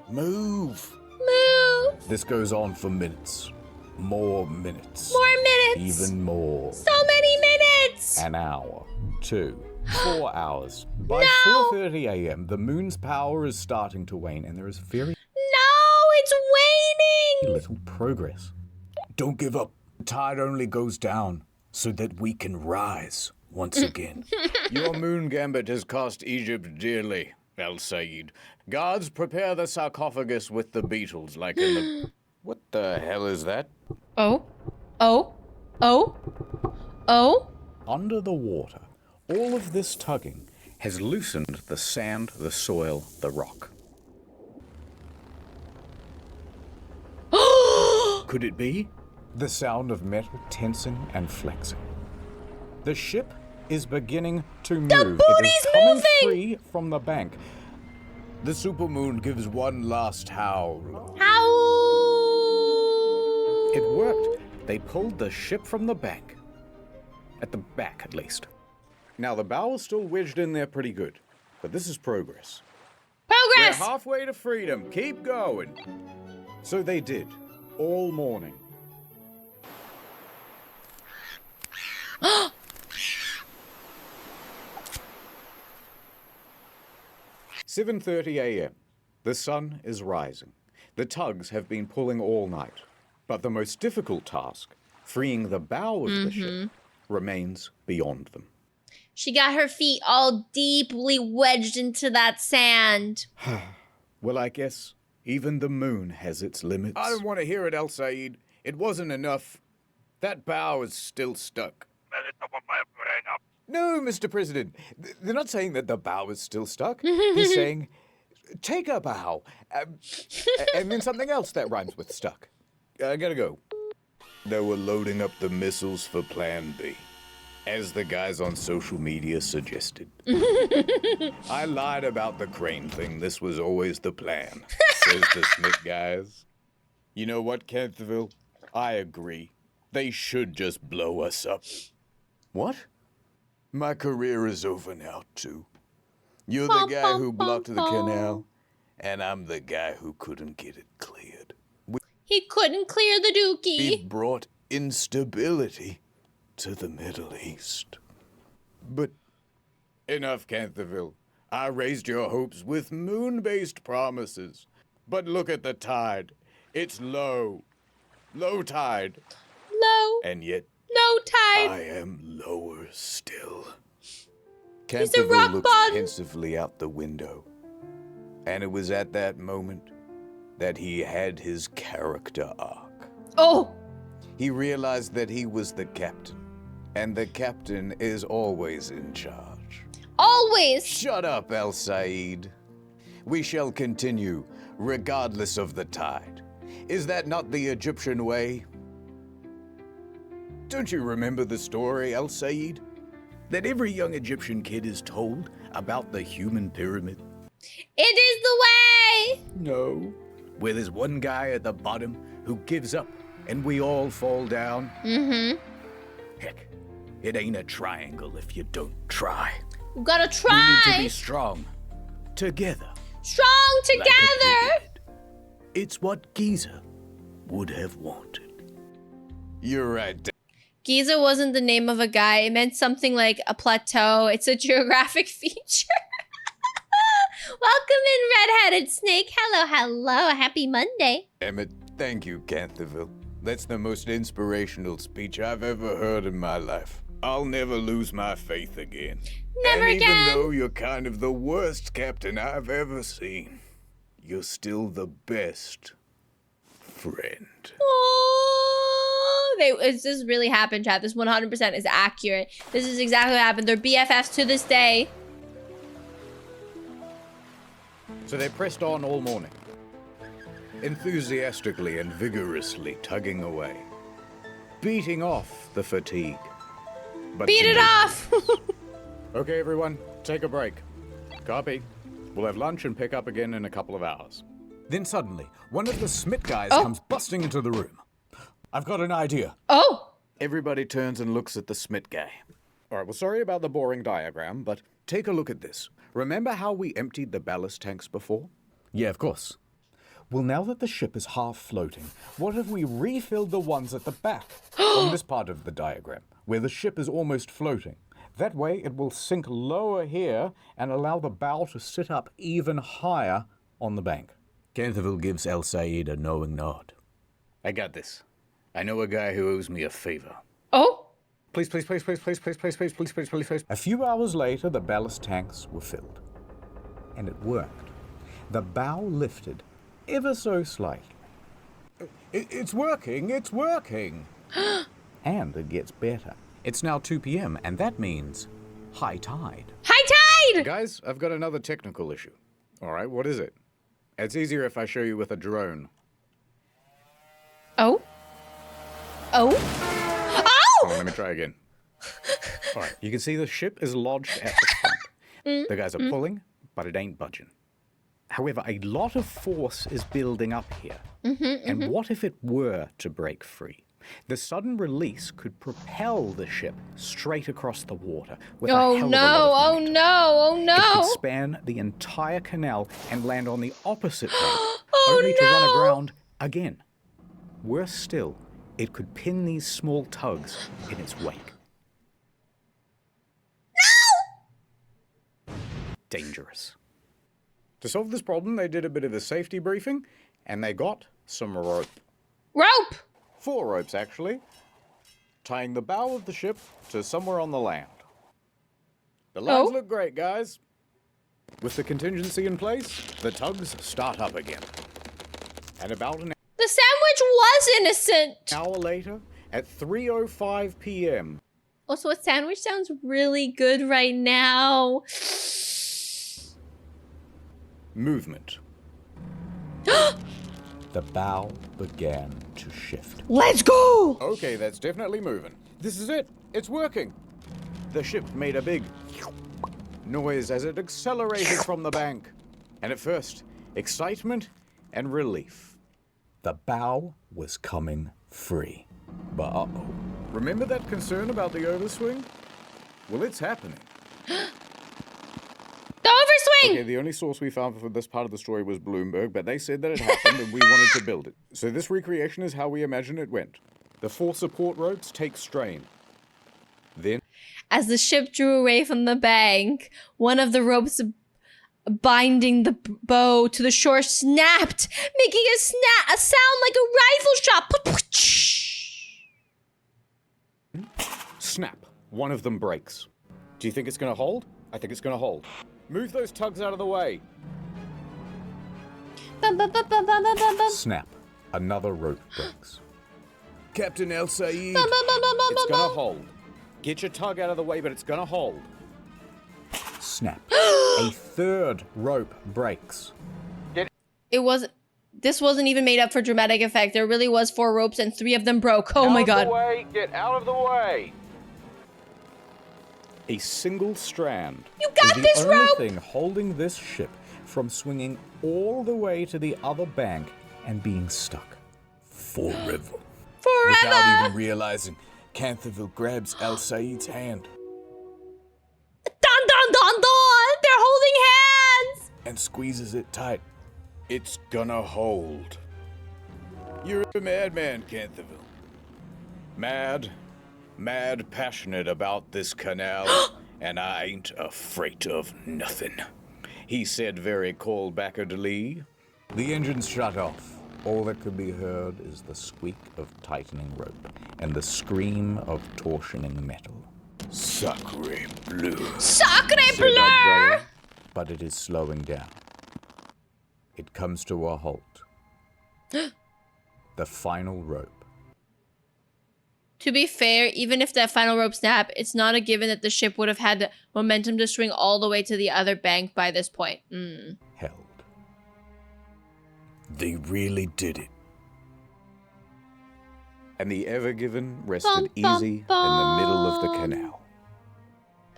Move.
Move!
This goes on for minutes. More minutes.
More minutes!
Even more.
So many minutes!
An hour. 2. 4 hours. By 4:30 a.m., the moon's power is starting to wane, and there is very
it's waning!
little progress. Don't give up. The tide only goes down so that we can rise once again.
Your moon gambit has cost Egypt dearly, El Said. Guards, prepare the sarcophagus with the beetles, like in the... What the hell is that?
Oh.
Under the water, all of this tugging has loosened the sand, the soil, the rock. Could it be? The sound of metal tensing and flexing. The ship is beginning to move. It is coming free from the bank. The supermoon gives one last howl.
Howl!
It worked. They pulled the ship from the bank. At the back, at least.
Now, the bow is still wedged in there pretty good, but this is progress.
Progress!
We're halfway to freedom. Keep going. So they did, all morning. 7:30 a.m. The sun is rising. The tugs have been pulling all night. But the most difficult task, freeing the bow of the ship, remains beyond them.
She got her feet all deeply wedged into that sand.
Well, I guess even the moon has its limits. I don't want to hear it, El Said. It wasn't enough. That bow is still stuck. No, Mr. President. They're not saying that the bow is still stuck. They're saying, take a bow. And then something else that rhymes with stuck. I gotta go. They were loading up the missiles for Plan B, as the guys on social media suggested. I lied about the crane thing. This was always the plan, says the Smith guys. You know what, Kenthville? I agree. They should just blow us up. What? My career is over now, too. You're the guy who blocked the canal, and I'm the guy who couldn't get it cleared.
He couldn't clear the dookie.
We've brought instability to the Middle East. But enough, Canthaville. I raised your hopes with moon-based promises. But look at the tide. It's low. Low tide.
Low.
And yet,
low tide.
I am lower still.
He's a rock
Canthaville looks
bottom.
pensively out the window. And it was at that moment that he had his character arc.
Oh!
He realized that he was the captain. And the captain is always in charge.
Always!
Shut up, El Said. We shall continue, regardless of the tide. Is that not the Egyptian way? Don't you remember the story, El Said? That every young Egyptian kid is told about the human pyramid?
It is the way!
No. Where there's one guy at the bottom who gives up and we all fall down?
Mm-hmm.
Heck, it ain't a triangle if you don't try.
You gotta try!
We need to be strong. Together.
Strong together!
Like it's what Giza would have wanted. You're right.
Giza wasn't the name of a guy. It meant something like a plateau. It's a geographic feature. Welcome in, red-headed snake. Hello, hello. Happy Monday.
Emmett, thank you, Canthaville. That's the most inspirational speech I've ever heard in my life. I'll never lose my faith again.
Never
and
again.
Even though you're kind of the worst captain I've ever seen, you're still the best friend.
Oh, this really happened, chat. This 100% is accurate. This is exactly what happened. They're BFFs to this day.
So they pressed on all morning, enthusiastically and vigorously tugging away, beating off the fatigue. But
beat it off!
Okay, everyone, take a break. Copy. We'll have lunch and pick up again in a couple of hours. Then suddenly, one of the Smith guys comes busting into the room. I've got an idea.
Oh!
Everybody turns and looks at the Smith guy. All right, well, sorry about the boring diagram, but take a look at this. Remember how we emptied the ballast tanks before? Yeah, of course. Well, now that the ship is half floating, what if we refilled the ones at the back on this part of the diagram, where the ship is almost floating? That way, it will sink lower here and allow the bow to sit up even higher on the bank. Canthaville gives El Said a knowing nod. I got this. I know a guy who owes me a favor.
Oh?
Please, please, please, please, please, please, please, please, please, please, please, please. A few hours later, the ballast tanks were filled. And it worked. The bow lifted ever so slightly. It's working, it's working. And it gets better. It's now 2 p.m., and that means high tide.
High tide!
Guys, I've got another technical issue. All right, what is it? It's easier if I show you with a drone.
Oh? Oh?
Oh, let me try again. All right, you can see the ship is lodged at the front. The guys are pulling, but it ain't budging. However, a lot of force is building up here. And what if it were to break free? The sudden release could propel the ship straight across the water with a hell of a lot of momentum. It could span the entire canal and land on the opposite bank, only to run aground again. Worse still, it could pin these small tugs in its wake. No! Dangerous. To solve this problem, they did a bit of a safety briefing, and they got some rope.
Rope!
4 ropes, actually, tying the bow of the ship to somewhere on the land. The lines look great, guys. With the contingency in place, the tugs start up again. And about an
The sandwich was innocent!
hour later, at 3:05 p.m.
Also, a sandwich sounds really good right now.
Movement. The bow began to shift.
Let's go!
Okay, that's definitely moving. This is it. It's working. The ship made a big noise as it accelerated from the bank. And at first, excitement and relief. The bow was coming free. But uh-oh. Remember that concern about the overswing? Well, it's happening.
The overswing!
Okay, the only source we found for this part of the story was Bloomberg, but they said that it happened and we wanted to build it. So this recreation is how we imagine it went. The 4 support ropes take strain. Then,
As the ship drew away from the bank, one of the ropes binding the bow to the shore snapped, making a sound like a rifle shot.
snap. One of them breaks. Do you think it's going to hold? I think it's going to hold. Move those tugs out of the way. Snap. Another rope breaks. Captain El Said, it's going to hold. Get your tug out of the way, but it's going to hold. Snap. A third rope breaks.
This wasn't even made up for dramatic effect. There really was 4 ropes and 3 of them broke. Oh my god.
Out of the way. Get out of the way. A single strand.
You got this rope.
The only thing holding this ship from swinging all the way to the other bank and being stuck forever. Without even realizing, Canterville grabs El Said's hand.
Dun dun dun dun! They're holding hands!
And squeezes it tight. It's gonna hold. You're a madman, Canterville. Mad passionate about this canal, and I ain't afraid of nothing. He said very cold-backedly. The engine's shut off. All that could be heard is the squeak of tightening rope and the scream of torsioning metal. Sacre bleu.
Sacre bleu!
But it is slowing down. It comes to a halt. The final rope.
To be fair, even if that final rope snapped, it's not a given that the ship would have had the momentum to swing all the way to the other bank by this point.
Held. They really did it. And the Ever Given rested easy in the middle of the canal.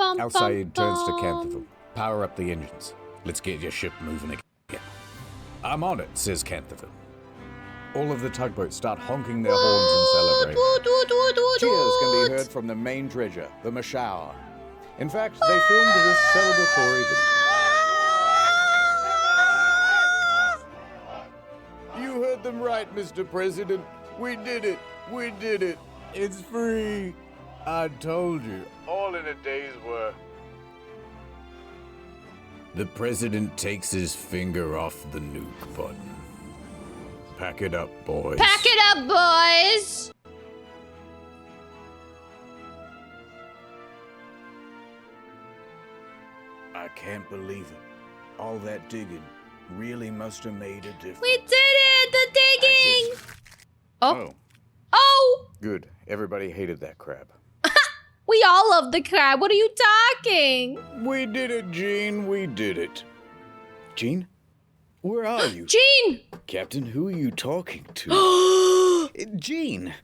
El Said turns to Canterville. Power up the engines. Let's get your ship moving again. I'm on it, says Canterville. All of the tugboats start honking their horns and celebrating. Cheers can be heard from the main dredger, the Mashour. In fact, they filmed this celebratory video. You heard them right, Mr. President. We did it. We did it. It's free. I told you. All in a day's work. The president takes his finger off the nuke button. Pack it up, boys.
Pack it up, boys!
I can't believe it. All that digging really must have made a difference.
We did it! The digging!
Oh.
Oh!
Good. Everybody hated that crab.
We all love the crab. What are you talking?
We did it, Gene. We did it. Gene? Where are you?
Gene!
Captain, who are you talking to? Gene!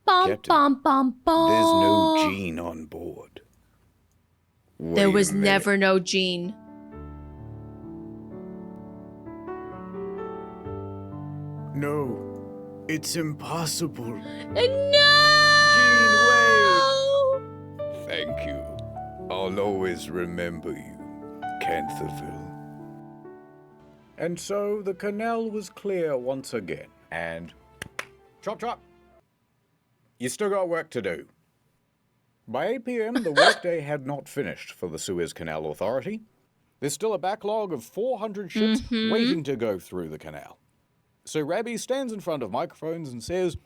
Bum,
Captain,
bum, bum, bum.
There's no Gene on board.
There was never no Gene.
No, it's impossible.
No!
Gene, wait! Thank you. I'll always remember you, Canterville. And so the canal was clear once again, and chop chop. You still got work to do. By 8 p.m., the workday had not finished for the Suez Canal Authority. There's still a backlog of 400 ships waiting to go through the canal. So Rabbi stands in front of microphones and says,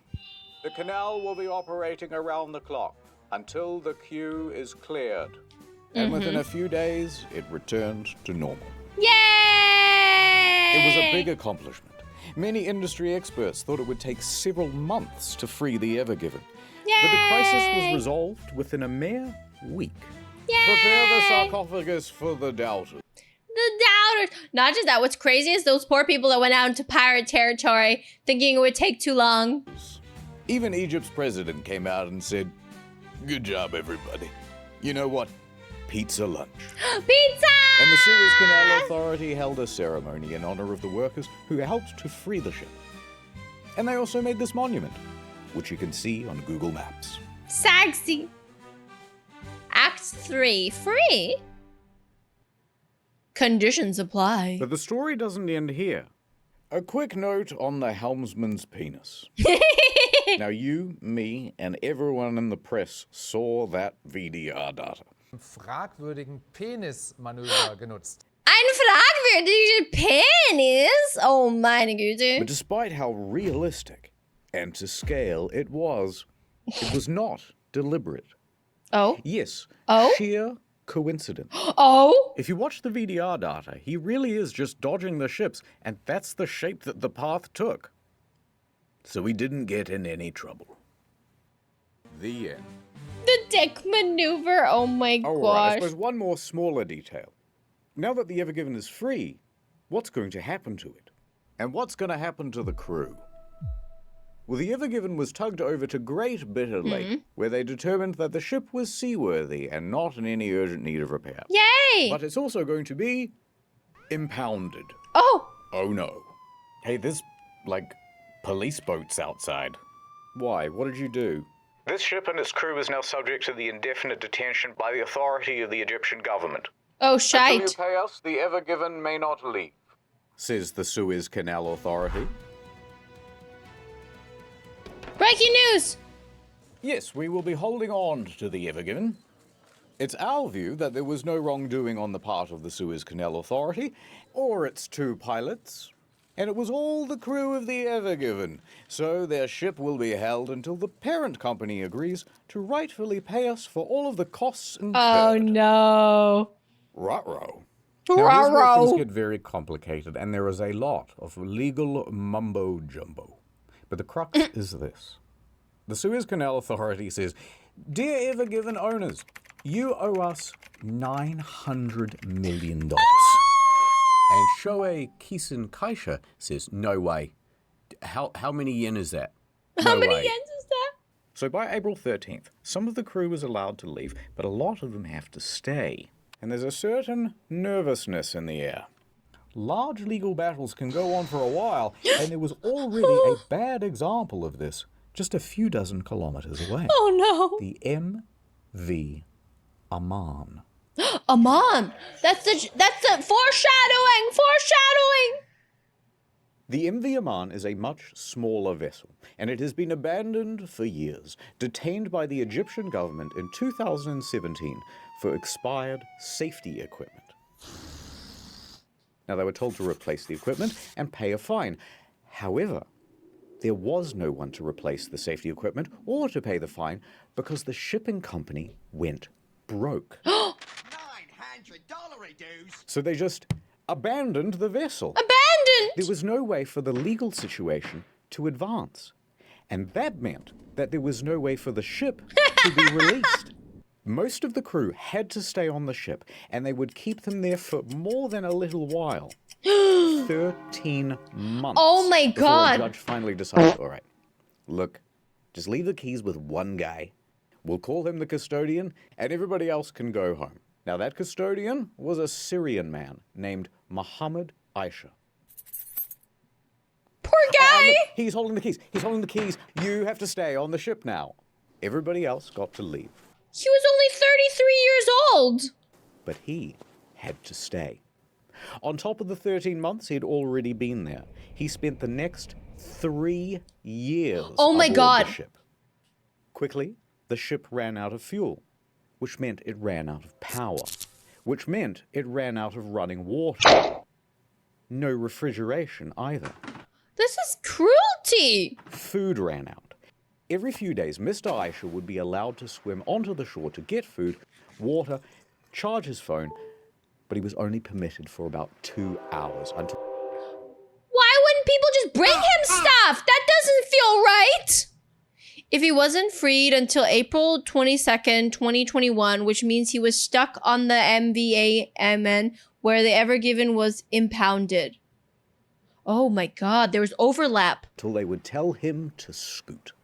"The canal will be operating around the clock until the queue is cleared." And within a few days, it returned to normal.
Yay!
It was a big accomplishment. Many industry experts thought it would take several months to free the Ever Given.
Yay!
But the crisis was resolved within a mere week.
Yay!
Prepare the sarcophagus for the doubters.
The doubters. Not just that. What's crazy is those poor people that went out into pirate territory thinking it would take too long.
Even Egypt's president came out and said, "Good job, everybody. You know what? Pizza lunch."
Pizza!
And the Suez Canal Authority held a ceremony in honor of the workers who helped to free the ship. And they also made this monument, which you can see on Google Maps.
Sexy. Act 3. Free? Conditions apply.
But the story doesn't end here. A quick note on the helmsman's penis. Now you, me, and everyone in the press saw that VDR data.
Fragwürdigen Penismanöver genutzt.
Ein fragwürdiger Penis? Oh meine Güte.
But despite how realistic and to scale it was not deliberate.
Oh?
Yes,
Oh?
sheer coincidence.
Oh?
If you watch the VDR data, he really is just dodging the ships, and that's the shape that the path took. So he didn't get in any trouble. The end.
The dick maneuver, oh my
All
gosh.
right, I suppose one more smaller detail. Now that the Ever Given is free, what's going to happen to it? And what's going to happen to the crew? Well, the Ever Given was tugged over to Great Bitter Lake, where they determined that the ship was seaworthy and not in any urgent need of repair.
Yay!
But it's also going to be impounded.
Oh!
Oh no. Hey, there's, like, police boats outside. Why? What did you do? This ship and its crew is now subject to the indefinite detention by the authority of the Egyptian government.
Oh, shite.
Until you pay us, the Ever Given may not leave, says the Suez Canal Authority.
Breaking news!
Yes, we will be holding on to the Ever Given. It's our view that there was no wrongdoing on the part of the Suez Canal Authority or its two pilots, and it was all the crew of the Ever Given, so their ship will be held until the parent company agrees to rightfully pay us for all of the costs incurred.
Oh no.
Ruh-roh.
Now, here's where things get very complicated, and there is a lot of legal mumbo-jumbo. But the crux is this. The Suez Canal Authority says, "Dear Ever Given owners, you owe us $900 million. And Shoei Kisen Kaisha says, "No way. How many yen is that?
How many yens is that?"
So by April 13th, some of the crew was allowed to leave, but a lot of them have to stay. And there's a certain nervousness in the air. Large legal battles can go on for a while, and there was already a bad example of this just a few dozen kilometers away.
Oh no.
The MV Aman.
Aman! That's the foreshadowing! Foreshadowing!
The MV Aman is a much smaller vessel, and it has been abandoned for years, detained by the Egyptian government in 2017 for expired safety equipment. Now, they were told to replace the equipment and pay a fine. However, there was no one to replace the safety equipment or to pay the fine because the shipping company went broke.
$900 dues.
So they just abandoned the vessel.
Abandoned!
There was no way for the legal situation to advance. And that meant that there was no way for the ship to be released. Most of the crew had to stay on the ship, and they would keep them there for more than a little while. 13 months.
Oh my God.
Before a judge finally decided, all right, look, just leave the keys with one guy. We'll call him the custodian, and everybody else can go home. Now, that custodian was a Syrian man named Muhammad Aisha.
Poor guy!
Look, he's holding the keys. He's holding the keys. You have to stay on the ship now. Everybody else got to leave.
He was only 33 years old.
But he had to stay. On top of the 13 months he'd already been there, he spent the next 3 years
Oh my
aboard
God.
the ship. Quickly, the ship ran out of fuel, which meant it ran out of power, which meant it ran out of running water. No refrigeration either.
This is cruelty.
Food ran out. Every few days, Mr. Aisha would be allowed to swim onto the shore to get food, water, charge his phone, but he was only permitted for about 2 hours until...
Why wouldn't people just bring him stuff? That doesn't feel right. If he wasn't freed until April 22nd, 2021, which means he was stuck on the MVAMN where the Ever Given was impounded. Oh my God, there was overlap.
Till they would tell him to scoot.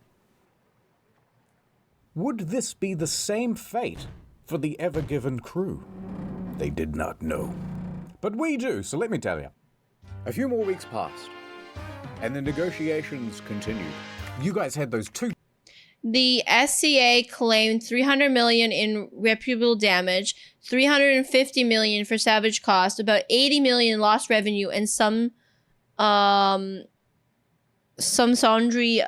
Would this be the same fate for the Ever Given crew? They did not know. But we do, so let me tell you. A few more weeks passed, and the negotiations continued. You guys had those two...
The SCA claimed 300 million in reputable damage, 350 million for salvage cost, about 80 million lost revenue, and some sundry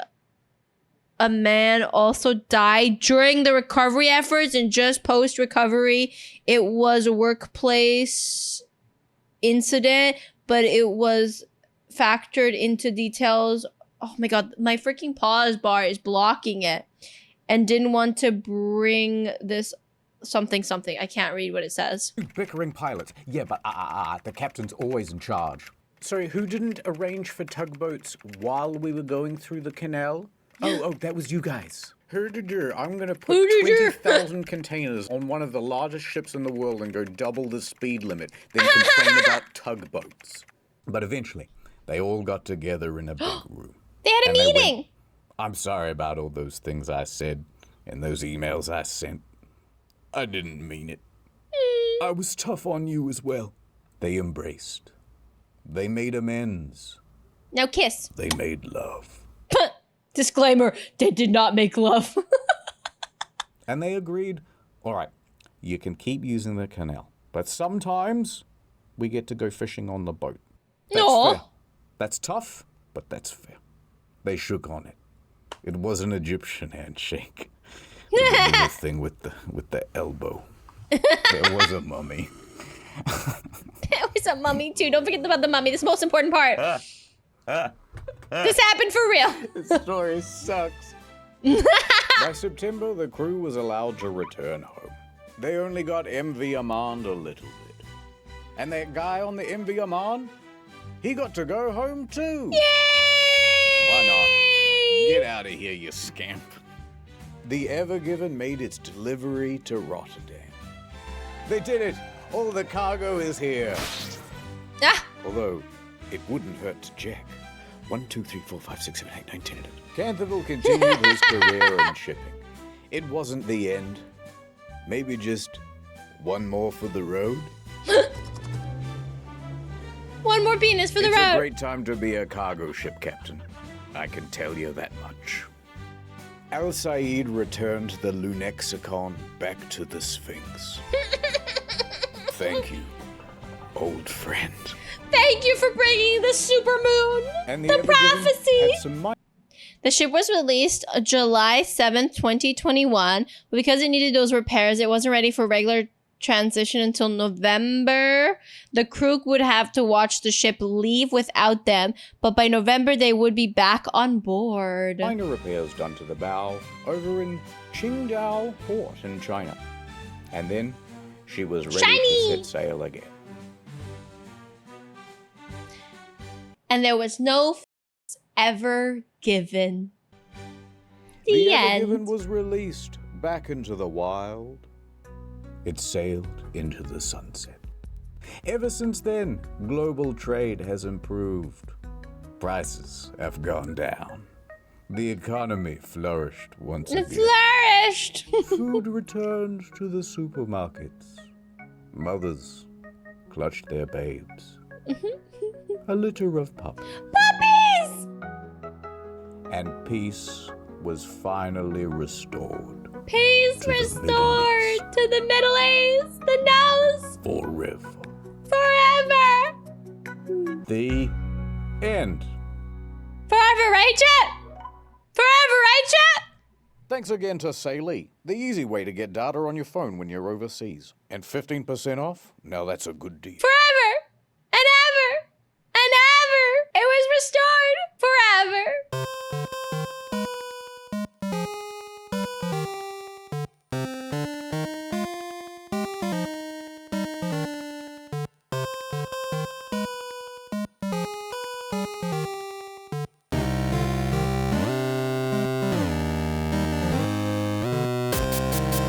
a man also died during the recovery efforts, and just post-recovery, it was a workplace incident, but it was factored into details. Oh my god, my freaking pause bar is blocking it, and didn't want to bring this something. I can't read what it says.
Bickering pilots. Yeah, but the captain's always in charge.
Sorry, who didn't arrange for tugboats while we were going through the canal? Oh, that was you guys. I'm gonna put 20,000 containers on one of the largest ships in the world and go double the speed limit, then complain about tugboats.
But eventually, they all got together in a big room.
They had a meeting!
Went, I'm sorry about all those things I said and those emails I sent. I didn't mean it. I was tough on you as well. They embraced. They made amends.
Now kiss.
They made love.
Disclaimer, they did not make love.
And they agreed, all right, you can keep using the canal, but sometimes we get to go fishing on the boat. That's fair. That's tough, but that's fair. They shook on it. It was an Egyptian handshake. The little thing with the elbow. There was a mummy.
There was a mummy too. Don't forget about the mummy. This is the most important part. This happened for real.
This story sucks.
By September, the crew was allowed to return home.
They only got MV Amand a little bit. And that guy on the MV Amand, he got to go home too.
Yay!
Why not? Get out of here, you scamp. The Ever Given made its delivery to Rotterdam. They did it! All the cargo is here.
Ah!
Although, it wouldn't hurt to check. 1, 2, 3, 4, 5, 6, 7, 8, 9, 10, 11. Canterville continued his career in shipping. It wasn't the end. Maybe just one more for the road.
One more penis for the road.
It's a great time to be a cargo ship captain. I can tell you that much. Al Said returned the Lunexicon back to the Sphinx. Thank you, old friend.
Thank you for bringing the supermoon.
And
the prophecy.
Had some
The ship was released July 7th, 2021. But because it needed those repairs, it wasn't ready for regular transition until November. The crew would have to watch the ship leave without them, but by November they would be back on board.
Minor repairs done to the bow over in Qingdao Port in China. And then she was ready to set sail again.
And there was no ever given.
The
end.
Ever Given was released back into the wild.
It sailed into the sunset. Ever since then, global trade has improved. Prices have gone down. The economy flourished once again.
Flourished!
Food returned to the supermarkets. Mothers clutched their babes. A litter of puppies.
Puppies!
And peace was finally restored.
Peace restored to the Middle East, the nose.
Forever.
Forever.
The end.
Forever, right, chat? Forever, right, chat?
Thanks again to Saily, the easy way to get data on your phone when you're overseas. And 15% off? Now that's a good deal.
Forever!